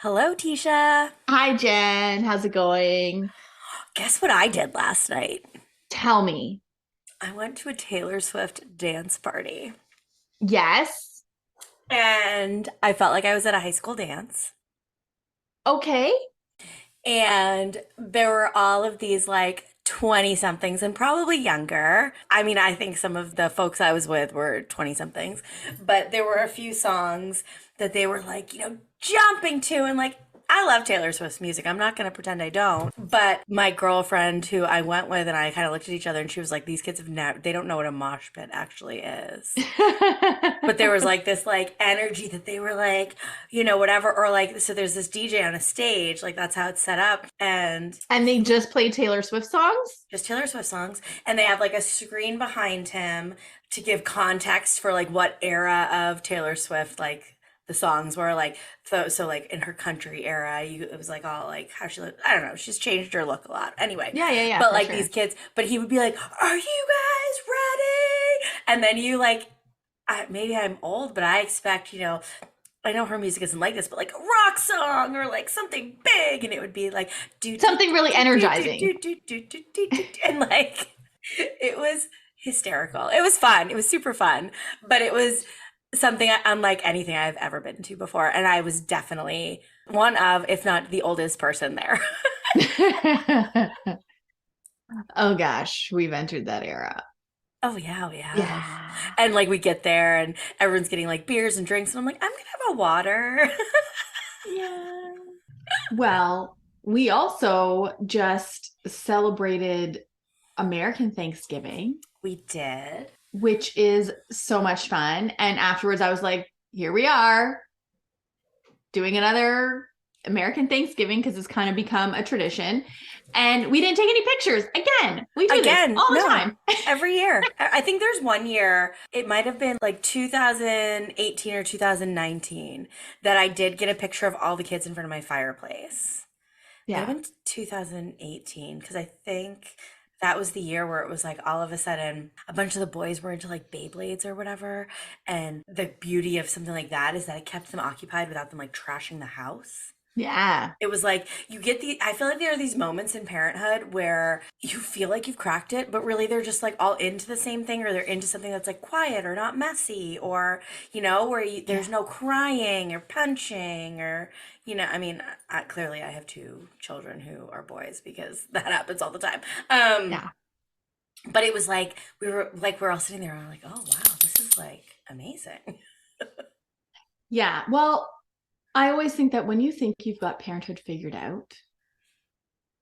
Hello, Tisha. Hi, Jen. How's it going? Guess what I did last night? Tell me. I went to a Taylor Swift dance party Yes. and I felt like I was at a high school dance. Okay. And there were all of these like 20 somethings and probably younger. I mean, I think some of the folks I was with were 20 somethings, but there were a few songs that they were like, jumping to and like, I love Taylor Swift's music. I'm not going to pretend I don't. But my girlfriend who I went with and I kind of looked at each other and she was like, these kids have never, they don't know what a mosh pit actually is. But there was like this like energy that they were like, whatever, or like, so there's this DJ on a stage, like that's how it's set up. And And they just play Taylor Swift songs? just Taylor Swift songs. And they have like a screen behind him to give context for like what era of Taylor Swift, like the songs were like, so like in her country era, it was like all like how she looked. I don't know. She's changed her look a lot. Anyway. Yeah, But for like sure. these kids, but he would be like, are you guys ready? And then you like, maybe I'm old, but I expect, I know her music isn't like this, but like a rock song or like something big, and it would be like Something really energizing. and like it was hysterical. It was fun. It was super fun, but it was something unlike anything I've ever been to before, and I was definitely one of, if not the oldest person there. Oh gosh, we've entered that era. Oh yeah. Yeah. And like we get there and everyone's getting like beers and drinks and I'm like, I'm gonna have a water. Yeah. Well, we also just celebrated American Thanksgiving, We did. which is so much fun. And afterwards, I was like, here we are doing another American Thanksgiving because it's kind of become a tradition. And we didn't take any pictures. Again, we do this all the time. Every year. I think there's one year, it might have been like 2018 or 2019, that I did get a picture of all the kids in front of my fireplace. Might have Yeah. been 2018 because I think that was the year where it was like all of a sudden a bunch of the boys were into like Beyblades or whatever. And the beauty of something like that is that it kept them occupied without them like trashing the house. Yeah. It was like I feel like there are these moments in parenthood where you feel like you've cracked it, but really they're just like all into the same thing, or they're into something that's like quiet or not messy, or, where there's no crying or punching or, I mean, clearly I have two children who are boys because that happens all the time. Yeah. But it was like, we're all sitting there and we're like, oh, wow, this is like amazing. Yeah. Well, I always think that when you think you've got parenthood figured out,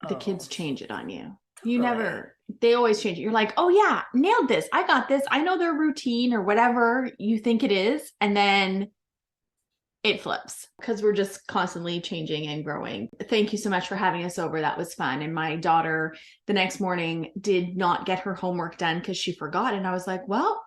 the Oh, kids change it on you. totally. They always change it. You're like, oh yeah, nailed this. I got this. I know their routine or whatever you think it is. And then it flips because we're just constantly changing and growing. Thank you so much for having us over. That was fun. And my daughter the next morning did not get her homework done because she forgot. And I was like, well,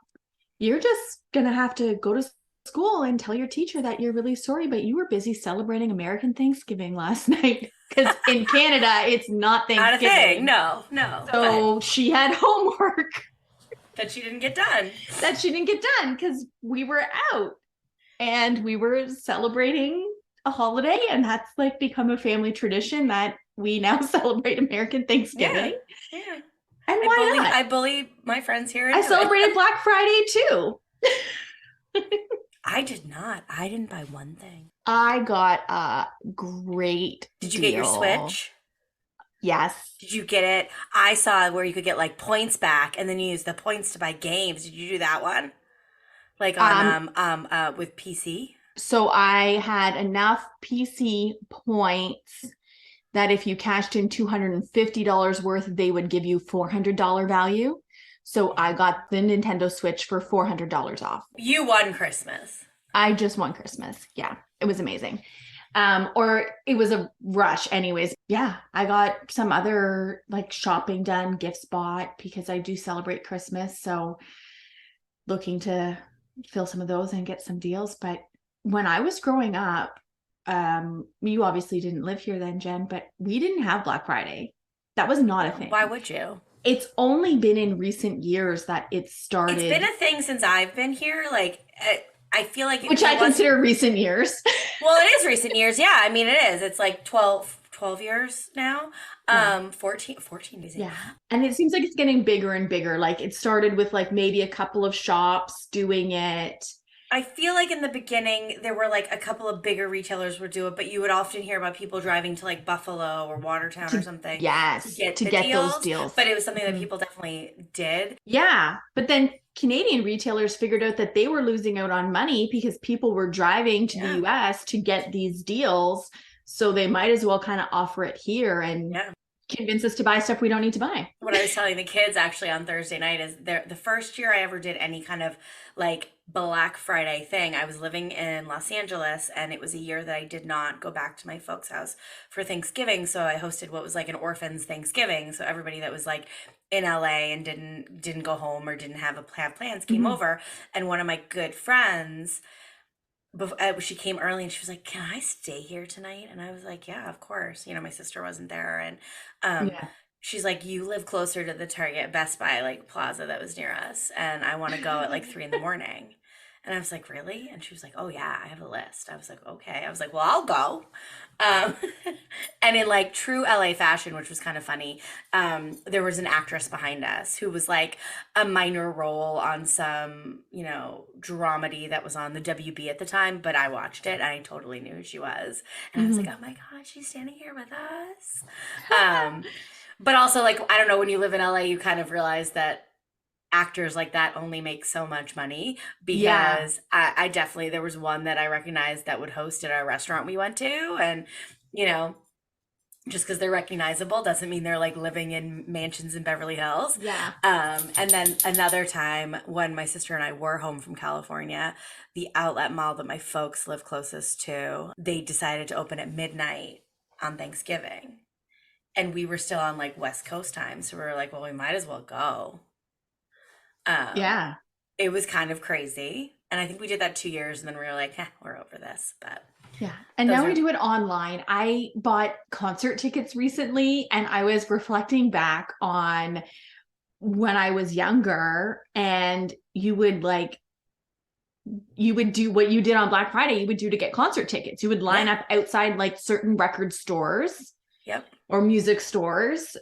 you're just going to have to go to school and tell your teacher that you're really sorry, but you were busy celebrating American Thanksgiving last night. Because in Canada, it's not Thanksgiving. Not a thing. No. So she had homework That she didn't get done. Because we were out and we were celebrating a holiday. And that's like become a family tradition that we now celebrate American Thanksgiving. Yeah. And why not? I bully my friends here. I celebrated Black Friday too. I did not. I didn't buy one thing. I got a great Did you deal. get your Switch? Yes. Did you get it? I saw where you could get like points back and then you use the points to buy games. Did you do that one? Like on with PC? So I had enough PC points that if you cashed in $250 worth, they would give you $400 value. So I got the Nintendo Switch for $400 off. You won Christmas. I just won Christmas. Yeah, it was amazing. Or it was a rush anyways. Yeah, I got some other like shopping done, gifts bought because I do celebrate Christmas. So looking to fill some of those and get some deals. But when I was growing up, you obviously didn't live here then, Jen, but we didn't have Black Friday. That was not a thing. Why would you? It's only been in recent years that it started. It's been a thing since I've been here. Like I feel like Which I consider recent years. Well, it is recent years. Yeah, I mean, it is. It's like 12 years now. Yeah. 14 easy. Yeah. And it seems like it's getting bigger and bigger. Like it started with like maybe a couple of shops doing it. I feel like in the beginning there were like a couple of bigger retailers would do it, but you would often hear about people driving to like Buffalo or Watertown or something Yes, to get those deals. But it was something that people definitely did. Yeah. But then Canadian retailers figured out that they were losing out on money because people were driving to the US to get these deals. So they might as well kind of offer it here and convince us to buy stuff we don't need to buy. What I was telling the kids actually on Thursday night is the first year I ever did any kind of like Black Friday thing. I was living in Los Angeles, and it was a year that I did not go back to my folks' house for Thanksgiving. So I hosted what was like an orphans Thanksgiving. So everybody that was like in LA and didn't go home or didn't have plans came over. And one of my good friends, she came early and she was like, "Can I stay here tonight?" And I was like, "Yeah, of course." You know, my sister wasn't there, and she's like, "You live closer to the Target Best Buy like plaza that was near us, and I want to go at like 3 a.m." And I was like, "Really?" And she was like, "Oh yeah, I have a list." I was like, "Okay." I was like, "Well, I'll go." And in like true LA fashion, which was kind of funny, there was an actress behind us who was like a minor role on some, you know, dramedy that was on the WB at the time, but I watched it and I totally knew who she was. And I was like, "Oh my God, she's standing here with us." But also, like, I don't know, when you live in LA, you kind of realize that actors like that only make so much money, because I definitely, there was one that I recognized that would host at our restaurant we went to, and you know, just because they're recognizable doesn't mean they're like living in mansions in Beverly Hills. And then another time when my sister and I were home from California, the outlet mall that my folks live closest to, they decided to open at midnight on Thanksgiving, and we were still on like West Coast time, so we were like, well, we might as well go. It was kind of crazy, and I think we did that 2 years, and then we were like, we're over this. But and now we do it online. I bought concert tickets recently, and I was reflecting back on when I was younger, and you would do what you did on Black Friday, you would do to get concert tickets. You would line up outside like certain record stores. Or music stores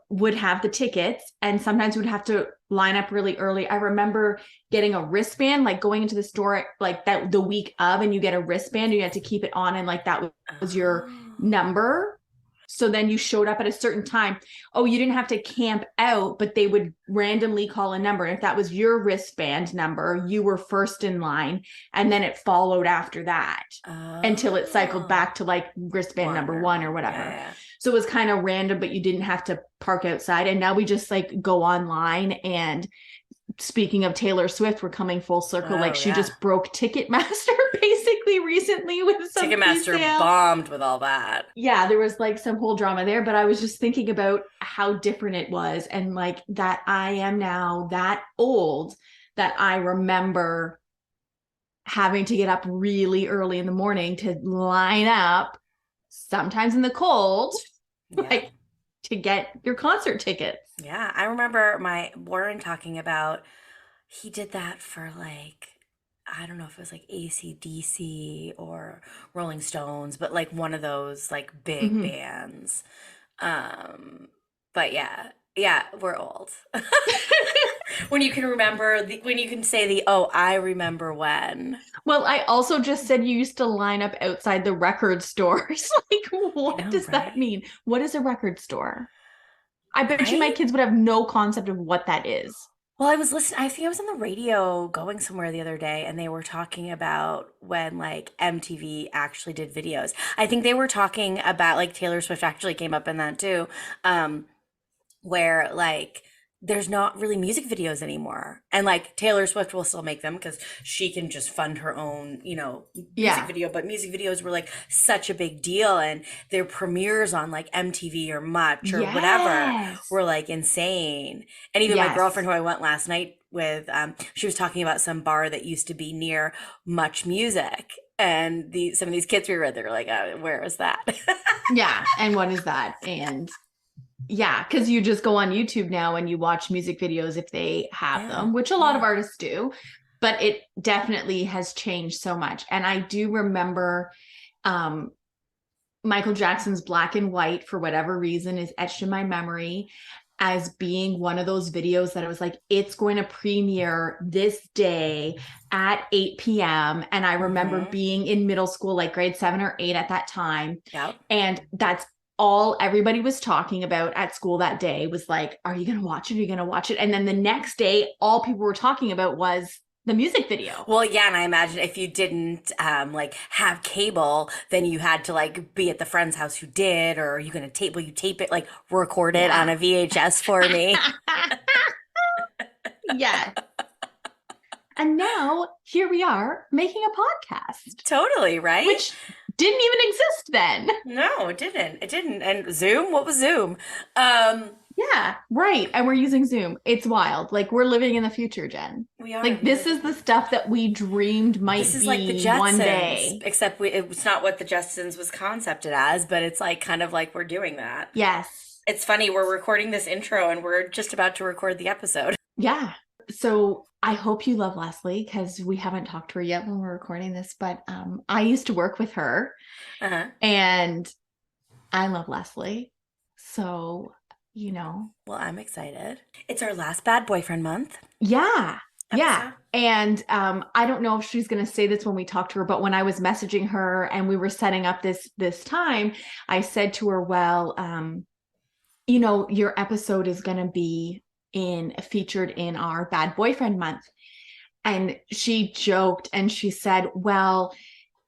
would have the tickets, and sometimes would have to line up really early. I remember getting a wristband, like going into the store like that the week of, and you get a wristband and you had to keep it on, and like that was your number. So then you showed up at a certain time. Oh, you didn't have to camp out, but they would randomly call a number. And if that was your wristband number, you were first in line. And then it followed after that until it cycled back to like wristband number 1 or whatever. So it was kind of random, but you didn't have to park outside. And now we just like go online. And speaking of Taylor Swift, we're coming full circle. She just broke Ticketmaster basically recently with some Ticketmaster bombed with all that. Yeah, there was like some whole drama there, but I was just thinking about how different it was, and like that I am now that old that I remember having to get up really early in the morning to line up, sometimes in the cold, like to get your concert tickets. Yeah, I remember my Warren talking about, he did that for like, I don't know if it was like AC/DC or Rolling Stones, but like one of those like big bands. But yeah, we're old. When you can remember, when you can say I remember when. Well, I also just said you used to line up outside the record stores. Like, what does that mean? What is a record store? I bet you my kids would have no concept of what that is. Well, I was listening, I think I was on the radio going somewhere the other day, and they were talking about when like MTV actually did videos. I think they were talking about, like, Taylor Swift actually came up in that too, where like there's not really music videos anymore. And like Taylor Swift will still make them because she can just fund her own, you know, music video. But music videos were like such a big deal, and their premieres on like MTV or Much or whatever were like insane. And even my girlfriend who I went last night with, she was talking about some bar that used to be near Much Music. And some of these kids we were, they were like, where is that? And what is that? And because you just go on YouTube now and you watch music videos if they have them, which a lot of artists do. but it definitely has changed so much. And I do remember Michael Jackson's Black and White, for whatever reason, is etched in my memory as being one of those videos that I was like, it's going to premiere this day at 8 p.m. And I remember being in middle school, like grade 7 or 8 at that time. Yep. And that's all everybody was talking about at school that day was like, are you going to watch it? Are you going to watch it? And then the next day, all people were talking about was the music video. Well, yeah, and I imagine if you didn't like have cable, then you had to like be at the friend's house who did, or are you gonna tape? Will you tape it, like record it on a VHS for me? Yeah. And now here we are making a podcast. Totally, right? Which didn't even exist then. No, it didn't. It didn't. And Zoom? What was Zoom? Yeah, right. And we're using Zoom. It's wild. Like we're living in the future, Jen. We are. Like this is the stuff that we dreamed might This is be like the Jetsons, one day. except it's not what the Jetsons was concepted as, but it's like kind of like we're doing that. Yes. It's funny, we're recording this intro and we're just about to record the episode. Yeah. So I hope you love Leslie because we haven't talked to her yet when we're recording this, but I used to work with her and I love Leslie. So, you know. Well, I'm excited. It's our last bad boyfriend month. Yeah. Episode. Yeah. And I don't know if she's going to say this when we talk to her, but when I was messaging her and we were setting up this time, I said to her, well, you know, your episode is going to be featured in our bad boyfriend month. And she joked and she said, well,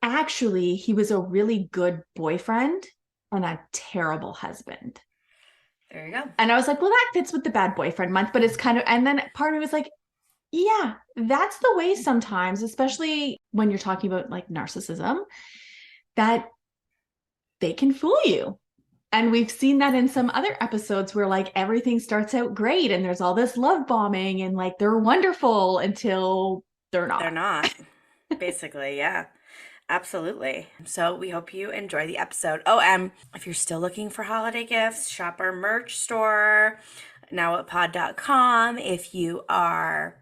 actually, he was a really good boyfriend and a terrible husband. There you go. And I was like, well, that fits with the bad boyfriend month, but it's kind of, and then part of me was like, yeah, that's the way sometimes, especially when you're talking about like narcissism, that they can fool you. And we've seen that in some other episodes where like everything starts out great and there's all this love bombing and like they're wonderful until they're not. They're not. Basically, yeah. Absolutely. So we hope you enjoy the episode. Oh, if you're still looking for holiday gifts, shop our merch store, nowatpod.com. If you want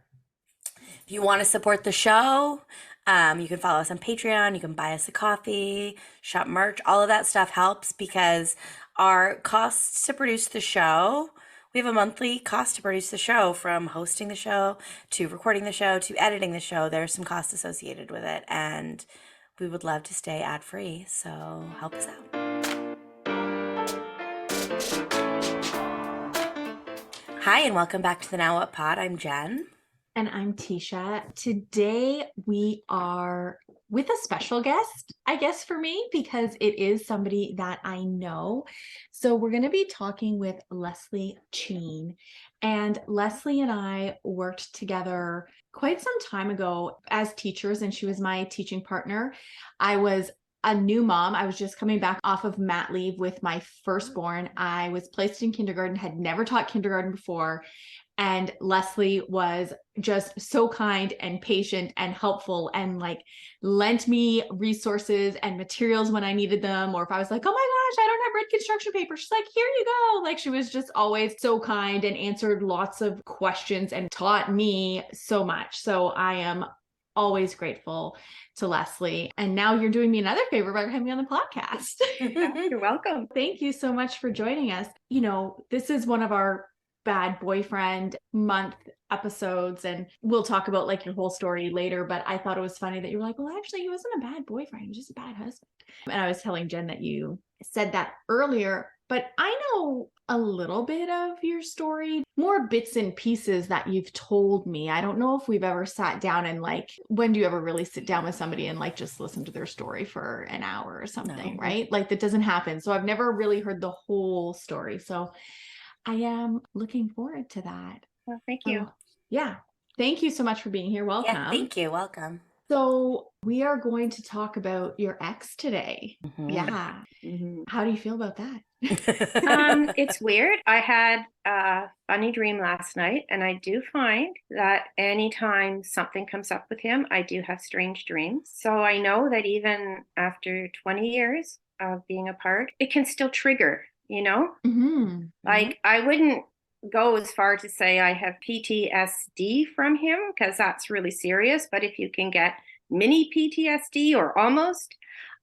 to support the show, you can follow us on Patreon. You can buy us a coffee, shop merch. All of that stuff helps because our costs to produce the show, we have a monthly cost to produce the show, from hosting the show to recording the show to editing the show. There's some costs associated with it, and we would love to stay ad-free, so help us out. Hi, and welcome back to the Now What Pod. I'm Jen. And I'm Tisha. Today we are with a special guest, I guess, for me, because it is somebody that I know. So we're going to be talking with Leslie Cheen. And Leslie and I worked together quite some time ago as teachers, and she was my teaching partner. I was a new mom. I was just coming back off of mat leave with my firstborn. I was placed in kindergarten, had never taught kindergarten before. And Leslie was just so kind and patient and helpful and like lent me resources and materials when I needed them. Or if I was like, oh my gosh, I don't have red construction paper, she's like, here you go. Like she was just always so kind and answered lots of questions and taught me so much. So I am always grateful to Leslie. And now you're doing me another favor by having me on the podcast. You're welcome. Thank you so much for joining us. You know, this is one of our bad boyfriend month episodes, and we'll talk about like your whole story later, but I thought it was funny that you were like, well, actually he wasn't a bad boyfriend, he was just a bad husband. And I was telling Jen that you said that earlier, but I know a little bit of your story, more bits and pieces that you've told me. I don't know if we've ever sat down and like, when do you ever really sit down with somebody and like just listen to their story for an hour or something? No. Right? Like that doesn't happen. So I've never really heard the whole story. So I am looking forward to that. Well, thank you. Yeah. Thank you so much for being here. Welcome. Yeah, thank you. Welcome. So we are going to talk about your ex today. Mm-hmm. Yeah. Mm-hmm. How do you feel about that? It's weird. I had a funny dream last night, and I do find that anytime something comes up with him, I do have strange dreams. So I know that even after 20 years of being apart, it can still trigger. You know, Mm-hmm. like I wouldn't go as far to say I have PTSD from him, because that's really serious. But if you can get mini PTSD or almost,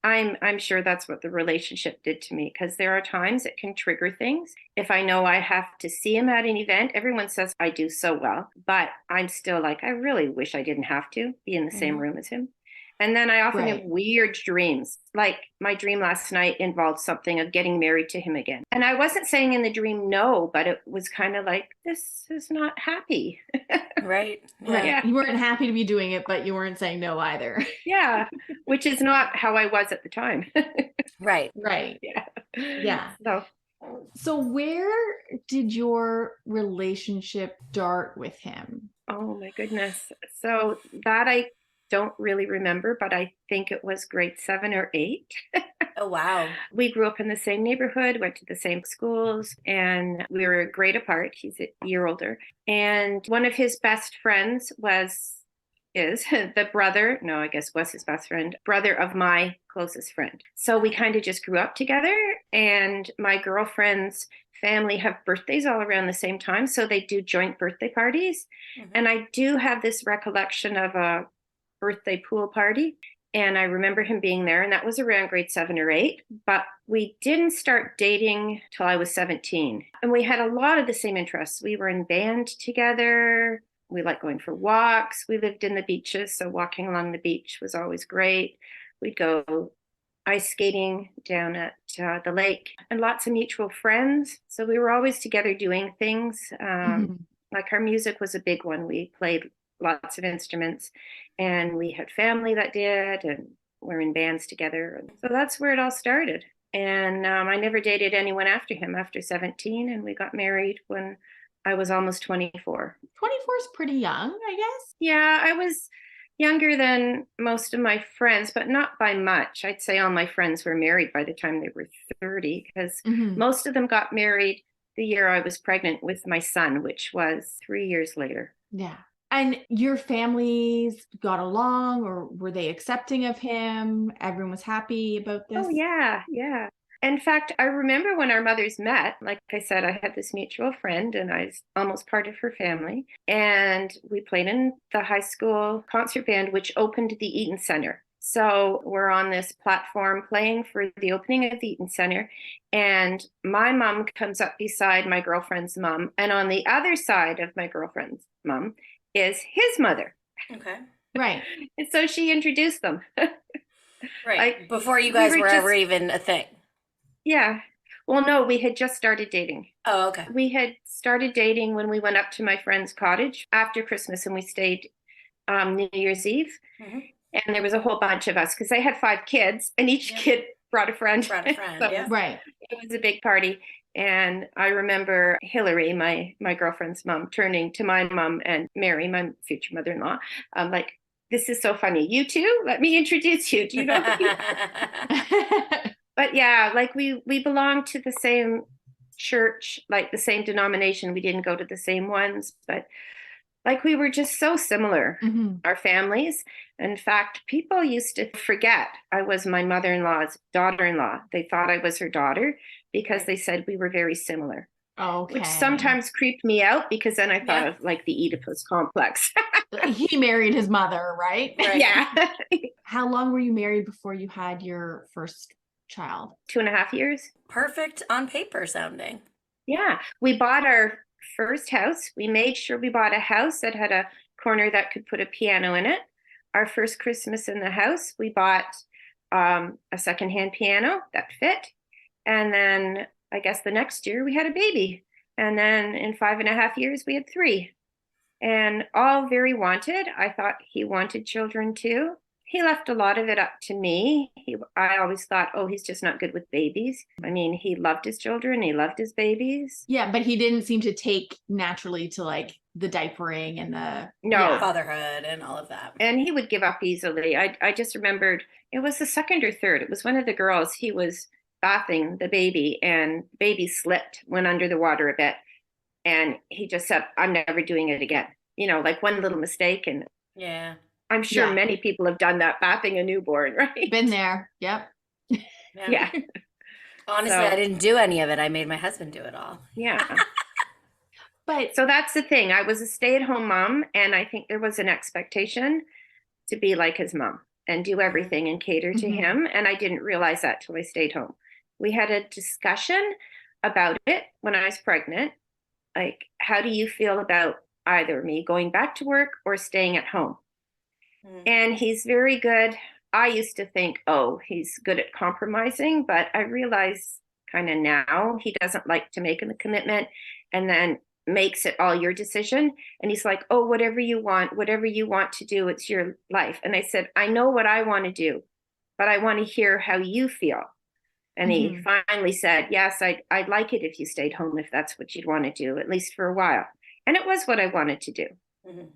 I'm sure that's what the relationship did to me, because there are times it can trigger things. If I know I have to see him at an event, everyone says I do so well, but I'm still like, I really wish I didn't have to be in the same room as him. And then I often have weird dreams. Like my dream last night involved something of getting married to him again. And I wasn't saying in the dream no, but it was kind of like, this is not happy. Right. Right. Yeah. You weren't happy to be doing it, but you weren't saying no either. Yeah. Which is not how I was at the time. Right. Right. Yeah. Yeah. So where did your relationship start with him? Oh my goodness. So that I don't really remember, but I think it was grade 7 or 8. Oh, wow. We grew up in the same neighborhood, went to the same schools, and we were a grade apart. He's a year older. And one of his best friends is the brother, no, I guess was his best friend, brother of my closest friend. So we kind of just grew up together, and my girlfriend's family have birthdays all around the same time. So they do joint birthday parties. Mm-hmm. And I do have this recollection of a birthday pool party. And I remember him being there, and that was around grade 7 or 8. But we didn't start dating till I was 17. And we had a lot of the same interests. We were in band together. We liked going for walks. We lived in the beaches, so walking along the beach was always great. We'd go ice skating down at the lake, and lots of mutual friends. So we were always together doing things. Like our music was a big one. We played lots of instruments, and we had family that did, and we're in bands together. And so that's where it all started. And I never dated anyone after him after 17, and we got married when I was almost 24. 24 is pretty young, I guess. Yeah, I was younger than most of my friends, but not by much. I'd say all my friends were married by the time they were 30, because most of them got married the year I was pregnant with my son, which was 3 years later. Yeah. And your families got along, or were they accepting of him? Everyone was happy about this? Oh, yeah. Yeah. In fact, I remember when our mothers met, like I said, I had this mutual friend, and I was almost part of her family. And we played in the high school concert band, which opened the Eaton Center. So we're on this platform playing for the opening of the Eaton Center. And my mom comes up beside my girlfriend's mom. And on the other side of my girlfriend's mom is his mother. Okay. Right. And so she introduced them. Right. Before you guys were ever even a thing. Yeah. Well, no, we had just started dating. Oh, okay. We had started dating when we went up to my friend's cottage after Christmas, and we stayed New Year's Eve. Mm-hmm. And there was a whole bunch of us because they had 5 kids, and each kid brought a friend. So yeah. Right. It was a big party. And I remember Hillary, my girlfriend's mom, turning to my mom and Mary, my future mother-in-law, like, this is so funny. You two? Let me introduce you. Do you know? But yeah, like we belonged to the same church, like the same denomination. We didn't go to the same ones, but like we were just so similar, our families. In fact, people used to forget I was my mother-in-law's daughter-in-law. They thought I was her daughter because they said we were very similar. Okay. Which sometimes creeped me out, because then I thought of like the Oedipus complex. He married his mother, right? Yeah. How long were you married before you had your first child? 2.5 years. Perfect on paper sounding. Yeah. We bought our first house. We made sure we bought a house that had a corner that could put a piano in it. Our first Christmas in the house, we bought a secondhand piano that fit. And then I guess the next year we had a baby. And then in 5.5 years, we had 3. And all very wanted. I thought he wanted children too. He left a lot of it up to me. I always thought, oh, he's just not good with babies. I mean, he loved his children. He loved his babies. Yeah, but he didn't seem to take naturally to like the diapering and the fatherhood and all of that. And he would give up easily. I just remembered it was the second or third. It was one of the girls. He was bathing the baby, and baby slipped, went under the water a bit. And he just said, I'm never doing it again. You know, like one little mistake. And yeah. I'm sure many people have done that, bathing a newborn, right? Been there. Yep. Yeah. Honestly, I didn't do any of it. I made my husband do it all. Yeah. But So that's the thing. I was a stay-at-home mom, and I think there was an expectation to be like his mom and do everything and cater to him. And I didn't realize that till I stayed home. We had a discussion about it when I was pregnant. Like, how do you feel about either me going back to work or staying at home? And he's very good. I used to think, oh, he's good at compromising, but I realize kind of now he doesn't like to make a commitment and then makes it all your decision. And he's like, oh, whatever you want to do, it's your life. And I said, I know what I want to do, but I want to hear how you feel. And he finally said, yes, I'd like it if you stayed home, if that's what you'd want to do, at least for a while. And it was what I wanted to do.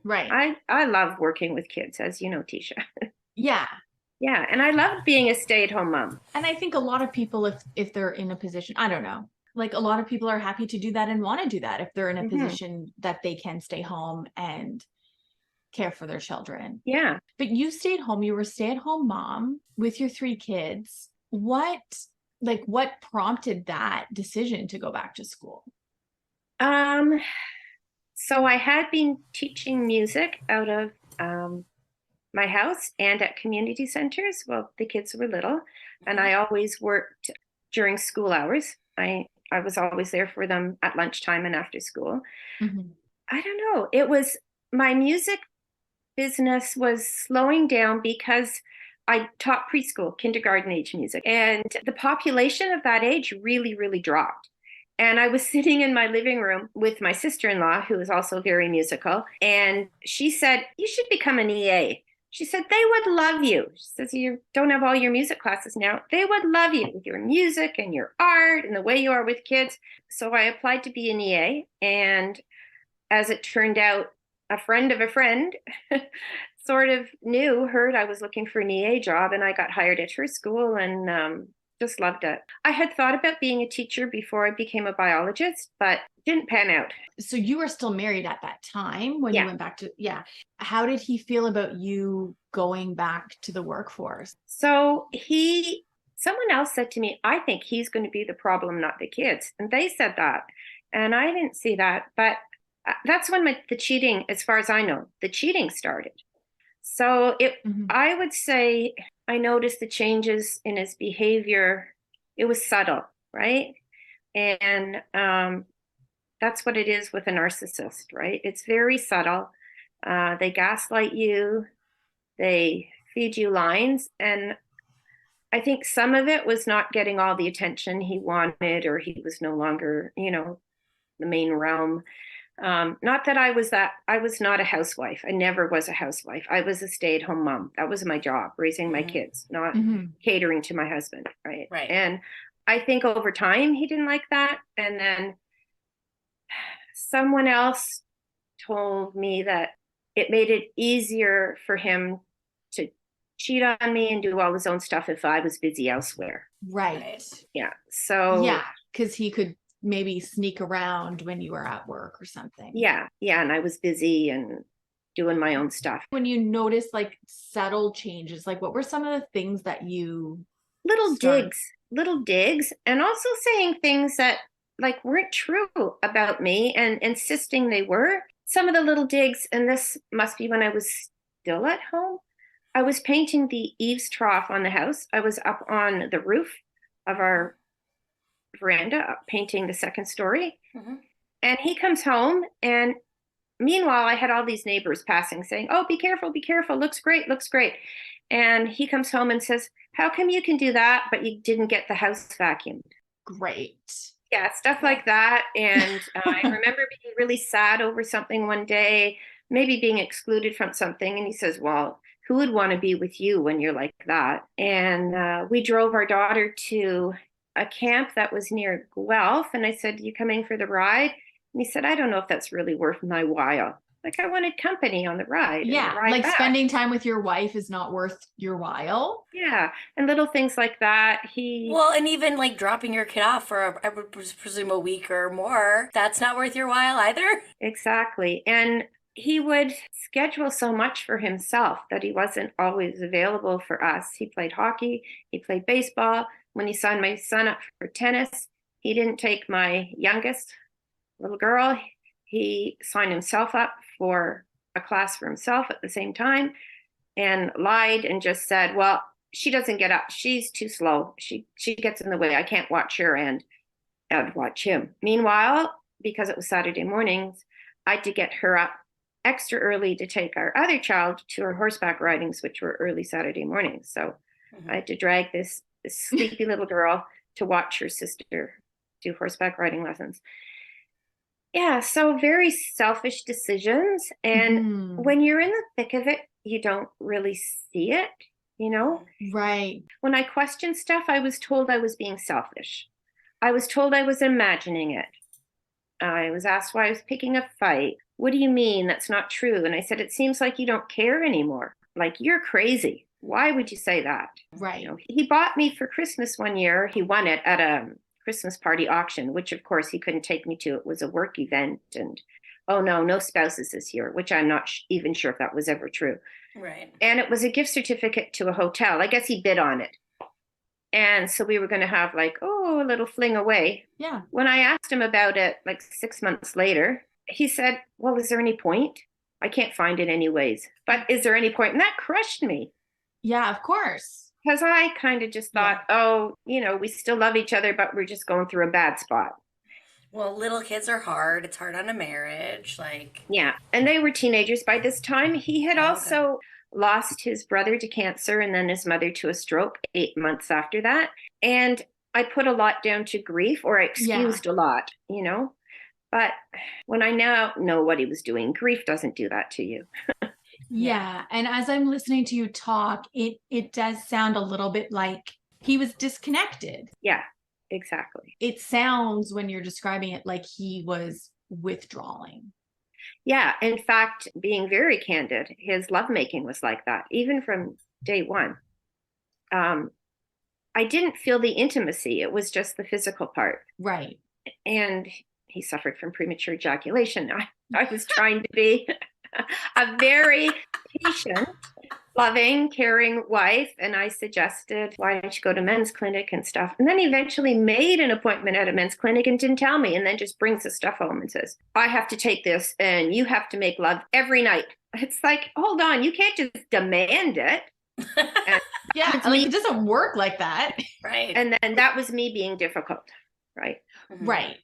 right. I love working with kids, as you know, Tisha. Yeah. Yeah. And I love being a stay-at-home mom. And I think a lot of people, if they're in a position, I don't know, like a lot of people are happy to do that and want to do that if they're in a position that they can stay home and care for their children. Yeah. But you stayed home, you were a stay-at-home mom with your 3 kids. What prompted that decision to go back to school? So I had been teaching music out of my house and at community centers. Well, the kids were little, and I always worked during school hours. I was always there for them at lunchtime and after school. I don't know. It was my music business was slowing down because I taught preschool, kindergarten age music, and the population of that age really, really dropped. And I was sitting in my living room with my sister-in-law, who is also very musical, and she said, you should become an EA. She said, they would love you. She says, you don't have all your music classes now. They would love you with your music and your art and the way you are with kids. So I applied to be an EA. And as it turned out, a friend of a friend sort of heard I was looking for an EA job, and I got hired at her school and just loved it. I had thought about being a teacher before I became a biologist, but didn't pan out. So you were still married at that time when you went back to, How did he feel about you going back to the workforce? So someone else said to me, I think he's going to be the problem, not the kids. And they said that. And I didn't see that. But that's when the cheating, as far as I know, the cheating started. So I would say I noticed the changes in his behavior. It was subtle, right? And that's what it is with a narcissist, right? It's very subtle. They gaslight you. They feed you lines. And I think some of it was not getting all the attention he wanted, or he was no longer, the main realm. Not that I was not a housewife. I never was a housewife. I was a stay-at-home mom. That was my job, raising my kids, not catering to my husband. Right. And I think over time he didn't like that. And then someone else told me that it made it easier for him to cheat on me and do all his own stuff if I was busy elsewhere. Right. Yeah. So yeah, because he could maybe sneak around when you were at work or something. Yeah. And I was busy and doing my own stuff. When you noticed like subtle changes, like what were some of the things that you little digs, and also saying things that like weren't true about me and insisting they were. Some of the little digs, and this must be when I was still at home, I was painting the eaves trough on the house. I was up on the roof of our veranda painting the second story. And he comes home, and meanwhile I had all these neighbors passing saying, oh, be careful, looks great. And he comes home and says, how come you can do that but you didn't get the house vacuumed? Great. Yeah, stuff like that. And I remember being really sad over something one day, maybe being excluded from something, and he says, well, who would want to be with you when you're like that? And we drove our daughter to a camp that was near Guelph. And I said, you coming for the ride? And he said, I don't know if that's really worth my while. Like, I wanted company on the ride. Yeah, like back. Spending time with your wife is not worth your while. Yeah, and little things like that. And even like dropping your kid off for, I would presume, a week or more. That's not worth your while either. Exactly. And he would schedule so much for himself that he wasn't always available for us. He played hockey. He played baseball. When he signed my son up for tennis, he didn't take my youngest little girl. He signed himself up for a class for himself at the same time and lied and just said, well, she doesn't get up. She's too slow. She gets in the way. I can't watch her, and I'd watch him. Meanwhile, because it was Saturday mornings, I had to get her up extra early to take our other child to her horseback ridings, which were early Saturday mornings. So I had to drag this sleepy little girl to watch her sister do horseback riding lessons. Yeah, so very selfish decisions. And when you're in the thick of it, you don't really see it, you know? Right. When I questioned stuff, I was told I was being selfish. I was told I was imagining it. I was asked why I was picking a fight. What do you mean? That's not true. And I said, it seems like you don't care anymore. Like, you're crazy. Why would you say that? Right. You know, he bought me for Christmas one year. He won it at a Christmas party auction, which of course he couldn't take me to. It was a work event. And oh no spouses this year, which I'm not even sure if that was ever true. Right. And it was a gift certificate to a hotel. I guess he bid on it. And so we were going to have like, a little fling away. Yeah. When I asked him about it like 6 months later, he said, well, is there any point? I can't find it anyways. But is there any point? And that crushed me. Yeah, of course. Because I kind of just thought, we still love each other, but we're just going through a bad spot. Well, little kids are hard. It's hard on a marriage. Yeah. And they were teenagers by this time. He had also lost his brother to cancer and then his mother to a stroke 8 months after that. And I put a lot down to grief, or I excused a lot, But when I now know what he was doing, grief doesn't do that to you. Yeah. And as I'm listening to you talk, it does sound a little bit like he was disconnected. Yeah, exactly. It sounds, when you're describing it, like he was withdrawing. Yeah. In fact, being very candid, his lovemaking was like that, even from day one. I didn't feel the intimacy. It was just the physical part. Right. And he suffered from premature ejaculation. I was trying to be a very patient, loving, caring wife. And I suggested, why don't you go to men's clinic and stuff? And then he eventually made an appointment at a men's clinic and didn't tell me, and then just brings the stuff home and says, I have to take this and you have to make love every night. It's like, hold on, you can't just demand it. Yeah, like it doesn't work like that. Right. And then that was me being difficult. Right. Mm-hmm. Right.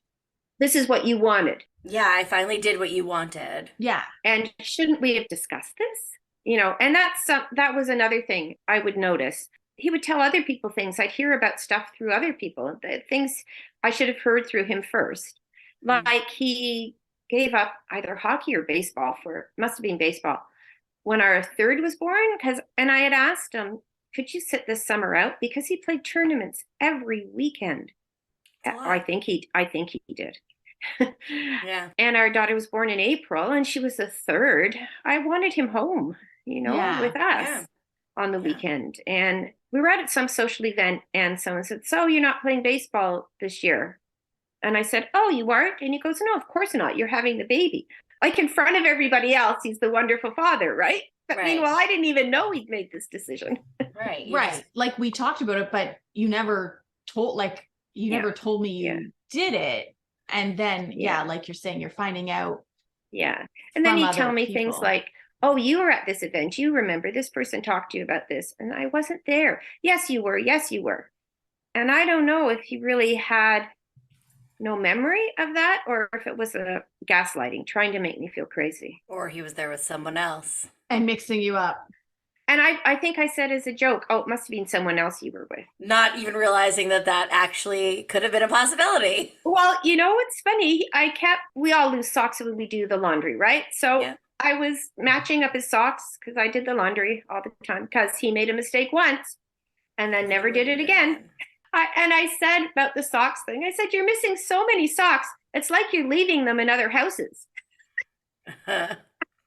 This is what you wanted. Yeah, I finally did what you wanted. Yeah. And shouldn't we have discussed this? And that was another thing I would notice. He would tell other people things. I'd hear about stuff through other people, the things I should have heard through him first. Like he gave up either hockey or baseball must have been baseball, when our third was born. And I had asked him, could you sit this summer out? Because he played tournaments every weekend. I think he did. Yeah. And our daughter was born in April, and she was the third. I wanted him home, with us on the weekend. And we were at some social event, and someone said, so you're not playing baseball this year? And I said, oh, you aren't? And he goes, no, of course not. You're having the baby. Like, in front of everybody else, he's the wonderful father, right? But meanwhile, I didn't even know he'd made this decision. Right. Right. Like, we talked about it, but you never told, never told me you did it. And then, like you're saying, you're finding out. Yeah. And then he'd tell me people. things like, oh, you were at this event. You remember this person talked to you about this. And I wasn't there. Yes, you were. Yes, you were. And I don't know if he really had no memory of that, or if it was a gaslighting, trying to make me feel crazy. Or he was there with someone else. And mixing you up. And I think I said as a joke, oh, it must have been someone else you were with. Not even realizing that actually could have been a possibility. Well, it's funny. We all lose socks when we do the laundry, right? So I was matching up his socks because I did the laundry all the time, because he made a mistake once and then never did it again. And I said about the socks thing, I said, you're missing so many socks. It's like you're leaving them in other houses.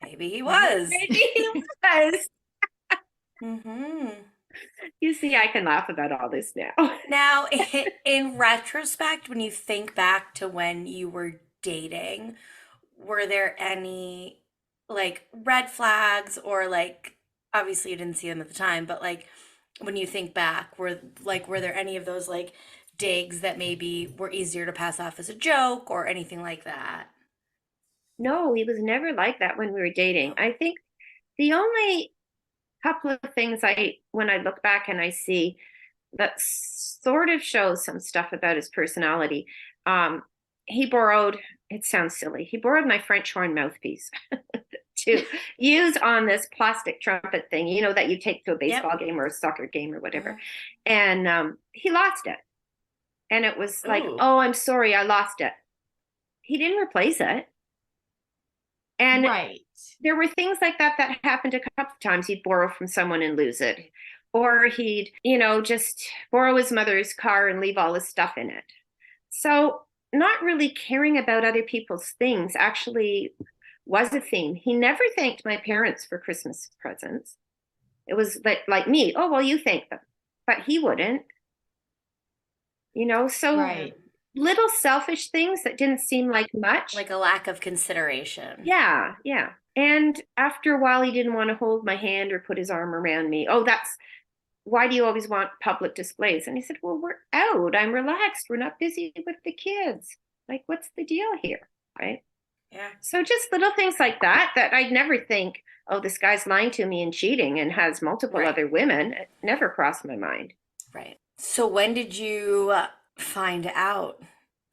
Maybe he was. Maybe he was. Mm-hmm. You see, I can laugh about all this now. Now, in retrospect, when you think back to when you were dating, were there any red flags, or obviously you didn't see them at the time, but when you think back, were there any of those digs that maybe were easier to pass off as a joke or anything like that? No, he was never like that when we were dating. I think the only couple of things when I look back and I see that sort of shows some stuff about his personality. He borrowed, it sounds silly, he borrowed my French horn mouthpiece to use on this plastic trumpet thing, that you take to a baseball game or a soccer game or whatever. And he lost it. And it was like, oh, I'm sorry, I lost it. He didn't replace it. And there were things like that happened a couple of times. He'd borrow from someone and lose it. Or he'd, just borrow his mother's car and leave all his stuff in it. So not really caring about other people's things actually was a theme. He never thanked my parents for Christmas presents. It was like me, oh, well, you thank them. But he wouldn't. So little selfish things that didn't seem like much. Like a lack of consideration. Yeah. And after a while, he didn't want to hold my hand or put his arm around me. Oh, why do you always want public displays? And he said, well, we're out. I'm relaxed. We're not busy with the kids. Like, what's the deal here? Right? Yeah. So just little things like that I'd never think, oh, this guy's lying to me and cheating and has multiple other women. It never crossed my mind. Right. So when did you find out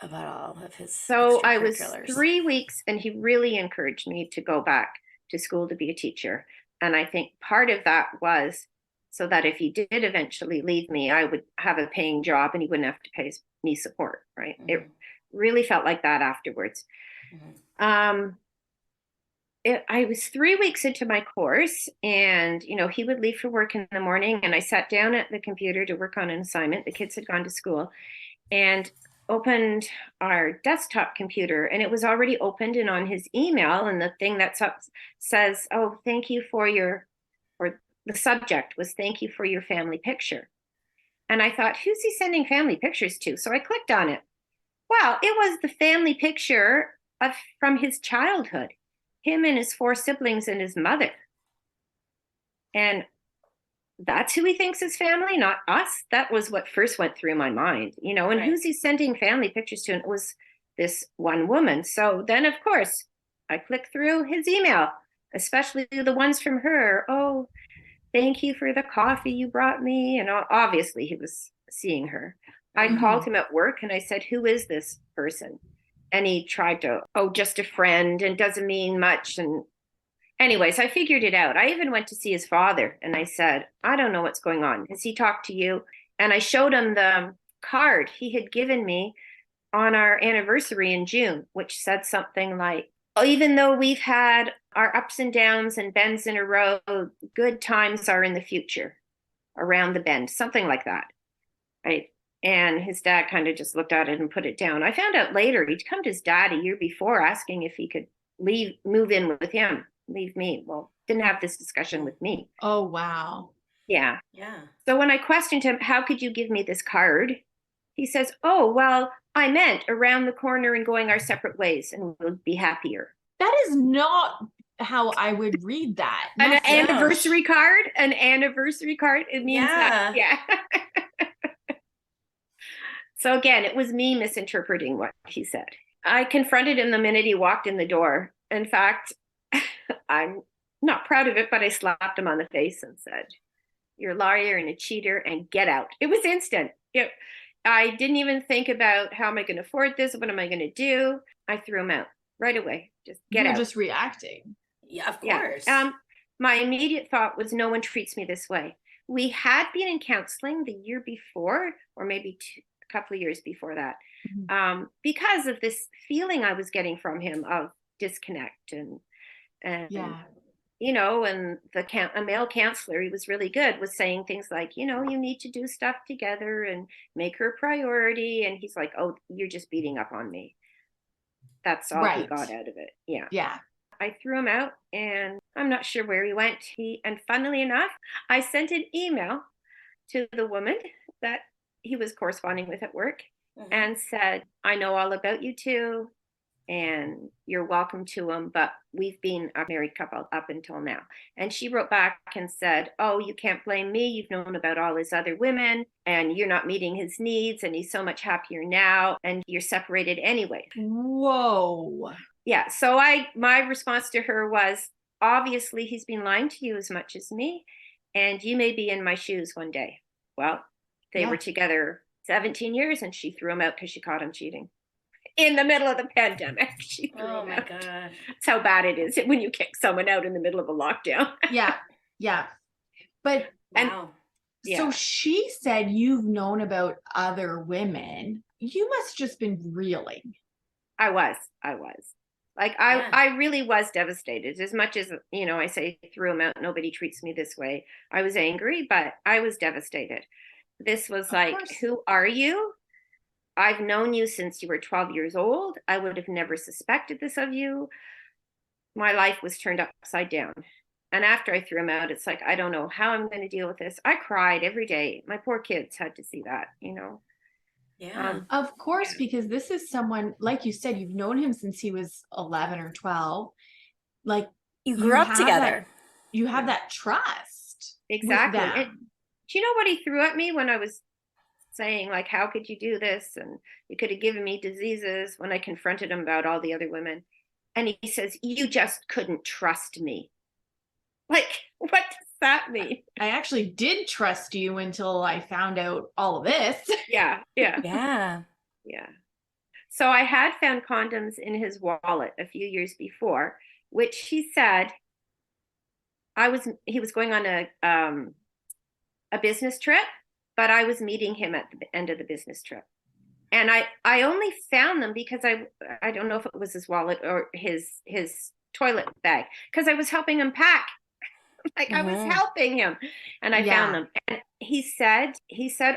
about all of his So I was 3 weeks, and he really encouraged me to go back to school to be a teacher. And I think part of that was so that if he did eventually leave me, I would have a paying job and he wouldn't have to pay me support, right? Mm-hmm. It really felt like that afterwards. Mm-hmm. I was 3 weeks into my course, and, he would leave for work in the morning, and I sat down at the computer to work on an assignment. The kids had gone to school, and opened our desktop computer, and it was already opened and on his email, and the thing that's up says, oh, thank you for or the subject was, thank you for your family picture. And I thought, who's he sending family pictures to? So I clicked on it. Well, it was the family picture from his childhood, him and his 4 siblings and his mother. And that's who he thinks is family, not us. That was what first went through my mind, and who's he sending family pictures to? And it was this one woman. So then, of course, I clicked through his email, especially the ones from her. Oh, thank you for the coffee you brought me. And obviously he was seeing her. I called him at work and I said, who is this person? And he tried to, just a friend and doesn't mean much. And anyways, I figured it out. I even went to see his father and I said, I don't know what's going on. Has he talked to you? And I showed him the card he had given me on our anniversary in June, which said something like, even though we've had our ups and downs and bends in a row, good times are in the future around the bend, something like that. Right. And his dad kind of just looked at it and put it down. I found out later he'd come to his dad a year before asking if he could move in with him. Leave me. Well, didn't have this discussion with me. Oh, wow. Yeah. So when I questioned him, how could you give me this card? He says, oh, well, I meant around the corner and going our separate ways, and we'll be happier. That is not how I would read that. An anniversary card? An anniversary card? It means that. Yeah. So again, it was me misinterpreting what he said. I confronted him the minute he walked in the door. In fact, I'm not proud of it, but I slapped him on the face and said, you're a liar and a cheater, and get out. It was instant. I didn't even think about how am I going to afford this? What am I going to do? I threw him out right away. Just get out. You're just reacting. Yeah, of course. Yeah. My immediate thought was, no one treats me this way. We had been in counseling the year before, or maybe a couple of years before that, because of this feeling I was getting from him of disconnect and and a male counselor, he was really good, was saying things like, you need to do stuff together and make her a priority. And he's like, oh, you're just beating up on me. That's all he got out of it. Yeah. I threw him out, and I'm not sure where he went. And funnily enough, I sent an email to the woman that he was corresponding with at work and said, I know all about you two, and you're welcome to him, but we've been a married couple up until now. And she wrote back and said, oh, you can't blame me. You've known about all his other women, and you're not meeting his needs, and he's so much happier now, and you're separated anyway. Whoa. Yeah. So my response to her was, obviously he's been lying to you as much as me, and you may be in my shoes one day. Well, they were together 17 years and she threw him out because she caught him cheating in the middle of the pandemic. She threw him out. Gosh. That's how bad it is when you kick someone out in the middle of a lockdown. Yeah. Yeah. But Wow. so she said you've known about other women. You must just been reeling. I was. Like, I really was devastated. As much as, I say threw him out, nobody treats me this way. I was angry, but I was devastated. This was like, who are you? I've known you since you were 12 years old. I would have never suspected this of you. My life was turned upside down. And after I threw him out, it's like, I don't know how I'm going to deal with this. I cried every day. My poor kids had to see that, Yeah. Of course, because this is someone, like you said, you've known him since he was 11 or 12. Like, you grew up together. You have that trust. Exactly. Do you know what he threw at me when I was saying, like, how could you do this? And you could have given me diseases, when I confronted him about all the other women. And he says, you just couldn't trust me. Like, what does that mean? I actually did trust you until I found out all of this. Yeah. So I had found condoms in his wallet a few years before, which he said he was going on a business trip, but I was meeting him at the end of the business trip. And I only found them because I don't know if it was his wallet or his toilet bag, because I was helping him pack. Like, I was helping him, and I found them. And he said,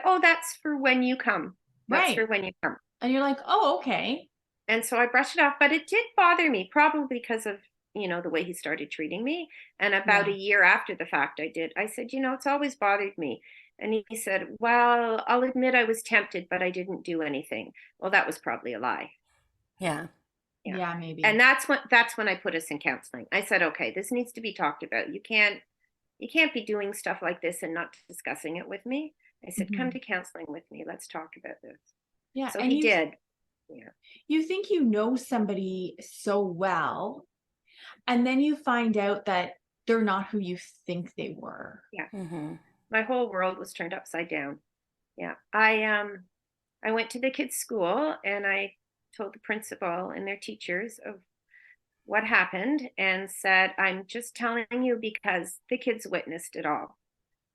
oh, that's for when you come. That's for when you come. And you're like, oh, okay. And so I brushed it off, but it did bother me, probably because of, the way he started treating me. And about a year after the fact, I said, it's always bothered me. And he said, well, I'll admit I was tempted, but I didn't do anything. Well, that was probably a lie. Yeah, maybe. And that's when I put us in counseling. I said, okay, this needs to be talked about. You can't be doing stuff like this and not discussing it with me. I said, come to counseling with me. Let's talk about this. Yeah. So he did. Yeah. You think you know somebody so well, and then you find out that they're not who you think they were. Yeah. My whole world was turned upside down. Yeah. I went to the kids' school and I told the principal and their teachers of what happened and said, I'm just telling you because the kids witnessed it all.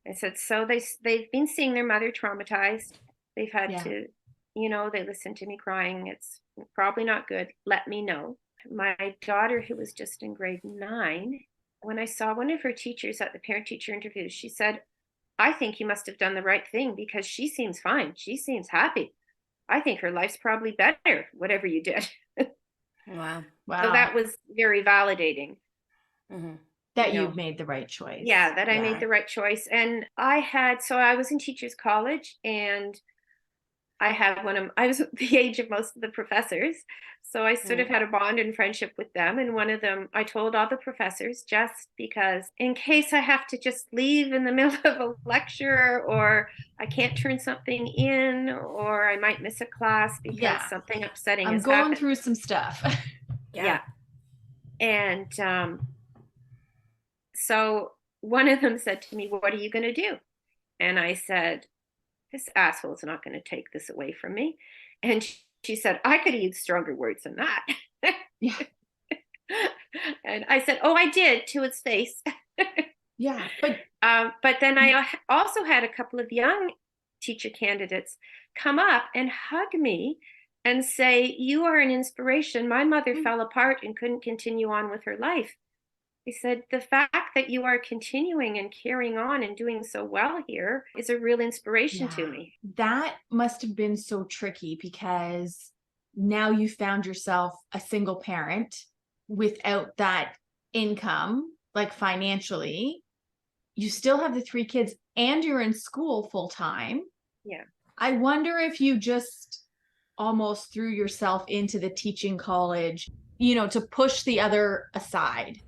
I said, so they've been seeing their mother traumatized. They've had to, they listened to me crying. It's probably not good. Let me know. My daughter, who was just in grade 9, when I saw one of her teachers at the parent-teacher interview, she said, I think you must have done the right thing because she seems fine. She seems happy. I think her life's probably better, whatever you did. Wow. So that was very validating. That you made the right choice. Yeah, that I made the right choice. And I was in teachers college, and I was the age of most of the professors. So I sort of had a bond and friendship with them. And one of them, I told all the professors, just because in case I have to just leave in the middle of a lecture, or I can't turn something in, or I might miss a class because something upsetting has happened. I'm going through some stuff. Yeah. And so one of them said to me, what are you going to do? And I said, this asshole's not going to take this away from me. And she said, I could have used stronger words than that. Yeah. And I said, oh, I did, to its face. Yeah. But then I also had a couple of young teacher candidates come up and hug me and say, you are an inspiration. My mother fell apart and couldn't continue on with her life. He said, the fact that you are continuing and carrying on and doing so well here is a real inspiration to me. That must have been so tricky, because now you found yourself a single parent without that income, like financially. You still have the 3 kids and you're in school full time. Yeah. I wonder if you just almost threw yourself into the teaching college, to push the other aside.